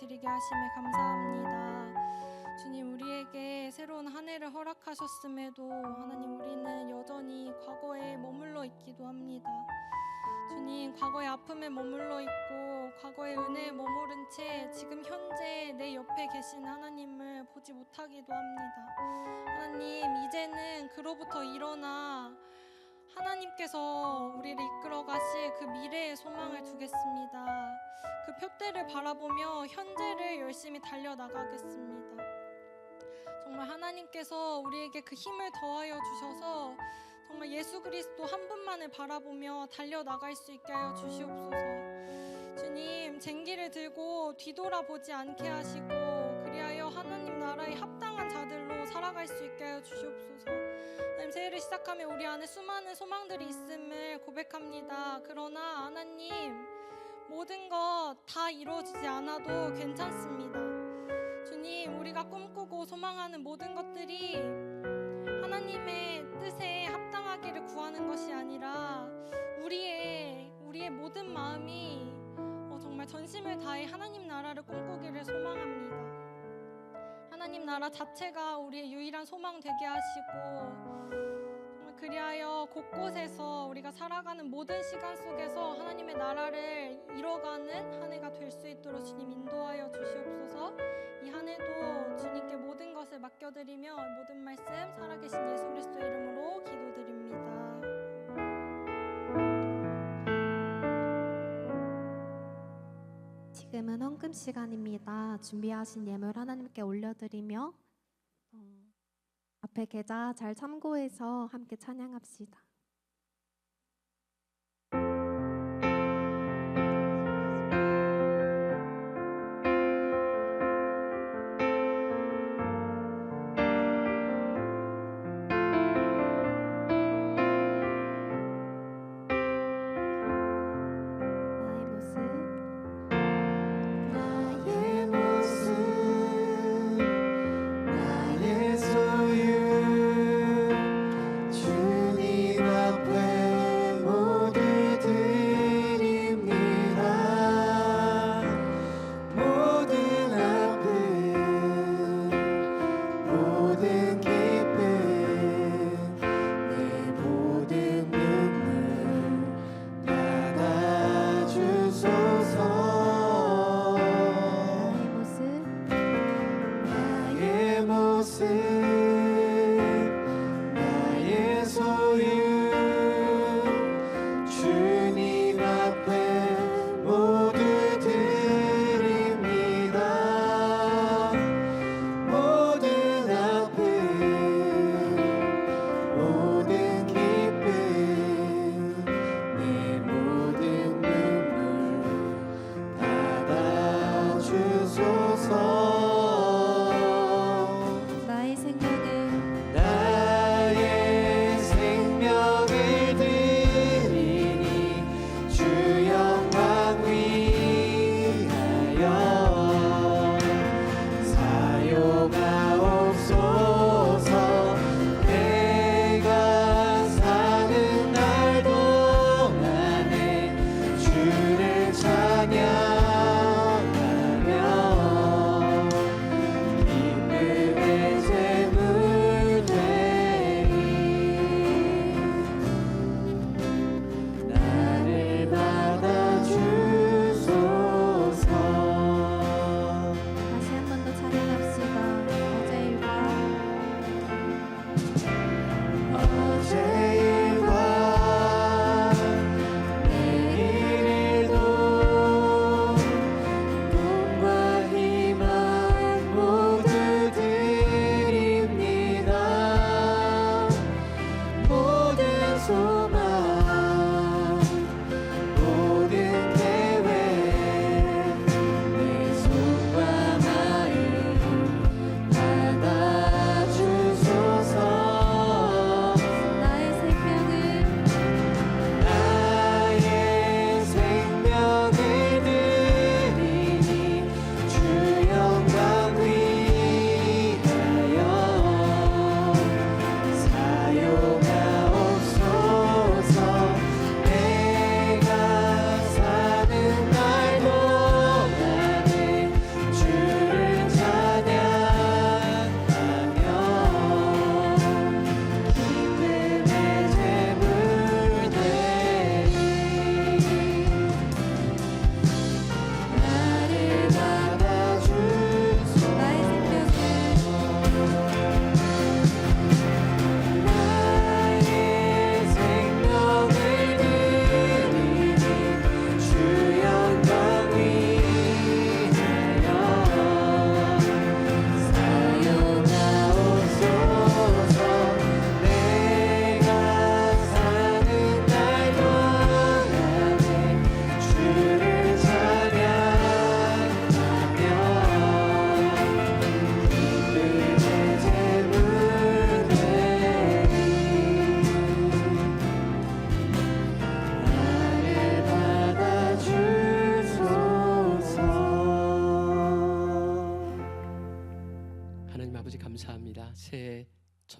드리게 하심에 감사합니다. 주님, 우리에게 새로운 한 해를 허락하셨음에도 하나님, 우리는 여전히 과거에 머물러 있기도 합니다. 주님, 과거의 아픔에 머물러 있고 과거의 은혜에 머무른 채 지금 현재 내 옆에 계신 하나님을 보지 못하기도 합니다. 하나님, 이제는 그로부터 일어나 하나님께서 우리를 이끌어 가실 그 미래의 소망을 두겠습니다. 그 표대를 바라보며 현재를 열심히 달려나가겠습니다. 정말 하나님께서 우리에게 그 힘을 더하여 주셔서 정말 예수 그리스도 한 분만을 바라보며 달려나갈 수 있게 하여 주시옵소서. 주님, 쟁기를 들고 뒤돌아보지 않게 하시고 그리하여 하나님 나라에 합당한 자들로 살아갈 수 있게 하여 주시옵소서. 하나님, 새해를 시작하며 우리 안에 수많은 소망들이 있음을 고백합니다. 그러나 하나님, 모든 것 다 이루어지지 않아도 괜찮습니다. 주님, 우리가 꿈꾸고 소망하는 모든 것들이 하나님의 뜻에 합당하기를 구하는 것이 아니라 우리의 모든 마음이 정말 전심을 다해 하나님 나라를 꿈꾸기를 소망합니다. 하나님 나라 자체가 우리의 유일한 소망 되게 하시고, 정말 그리하여 곳곳에서 우리가 살아가는 모든 시간 속에서 하나님의 나라를 이뤄가는 한 해가 될 수 있도록 주님 인도하여 주시옵소서. 이 한 해도 주님께 모든 것을 맡겨드리며 모든 말씀 살아계신 예수 그리스도 이름으로 기도드립니다.
지금은 헌금 시간입니다. 준비하신 예물 하나님께 올려드리며 앞에 계좌 잘 참고해서 함께 찬양합시다.
나의 모습 나의 소유 주님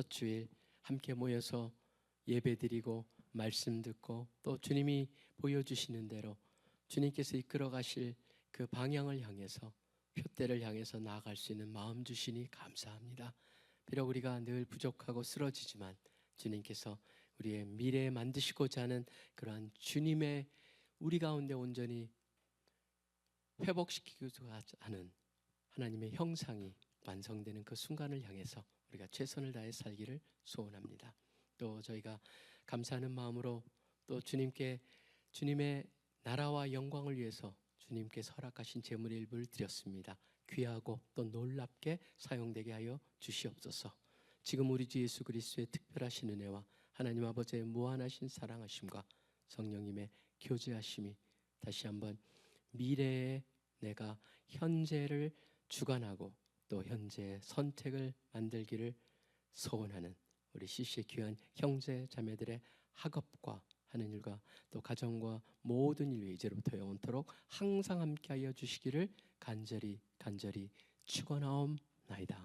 첫 주일 함께 모여서 예배드리고 말씀 듣고 또 주님이 보여주시는 대로 주님께서 이끌어 가실 그 방향을 향해서 표대를 향해서 나아갈 수 있는 마음 주시니 감사합니다. 비록 우리가 늘 부족하고 쓰러지지만 주님께서 우리의 미래에 만드시고자 하는 그러한 주님의 우리 가운데 온전히 회복시키고자 하는 하나님의 형상이 완성되는 그 순간을 향해서 우리가 최선을 다해 살기를 소원합니다. 또 저희가 감사하는 마음으로 또 주님께 주님의 나라와 영광을 위해서 주님께서 허락하신 제물의 일부를 드렸습니다. 귀하고 또 놀랍게 사용되게 하여 주시옵소서. 지금 우리 주 예수 그리스도의 특별하신 은혜와 하나님 아버지의 무한하신 사랑하심과 성령님의 교제하심이 다시 한번 미래에 내가 현재를 주관하고 또 현재의 선택을 만들기를 소원하는 우리 CC의 귀한 형제 자매들의 학업과 하는 일과 또 가정과 모든 일 위에 이제로부터 영원토록 항상 함께하여 주시기를 간절히 축원하옵나이다.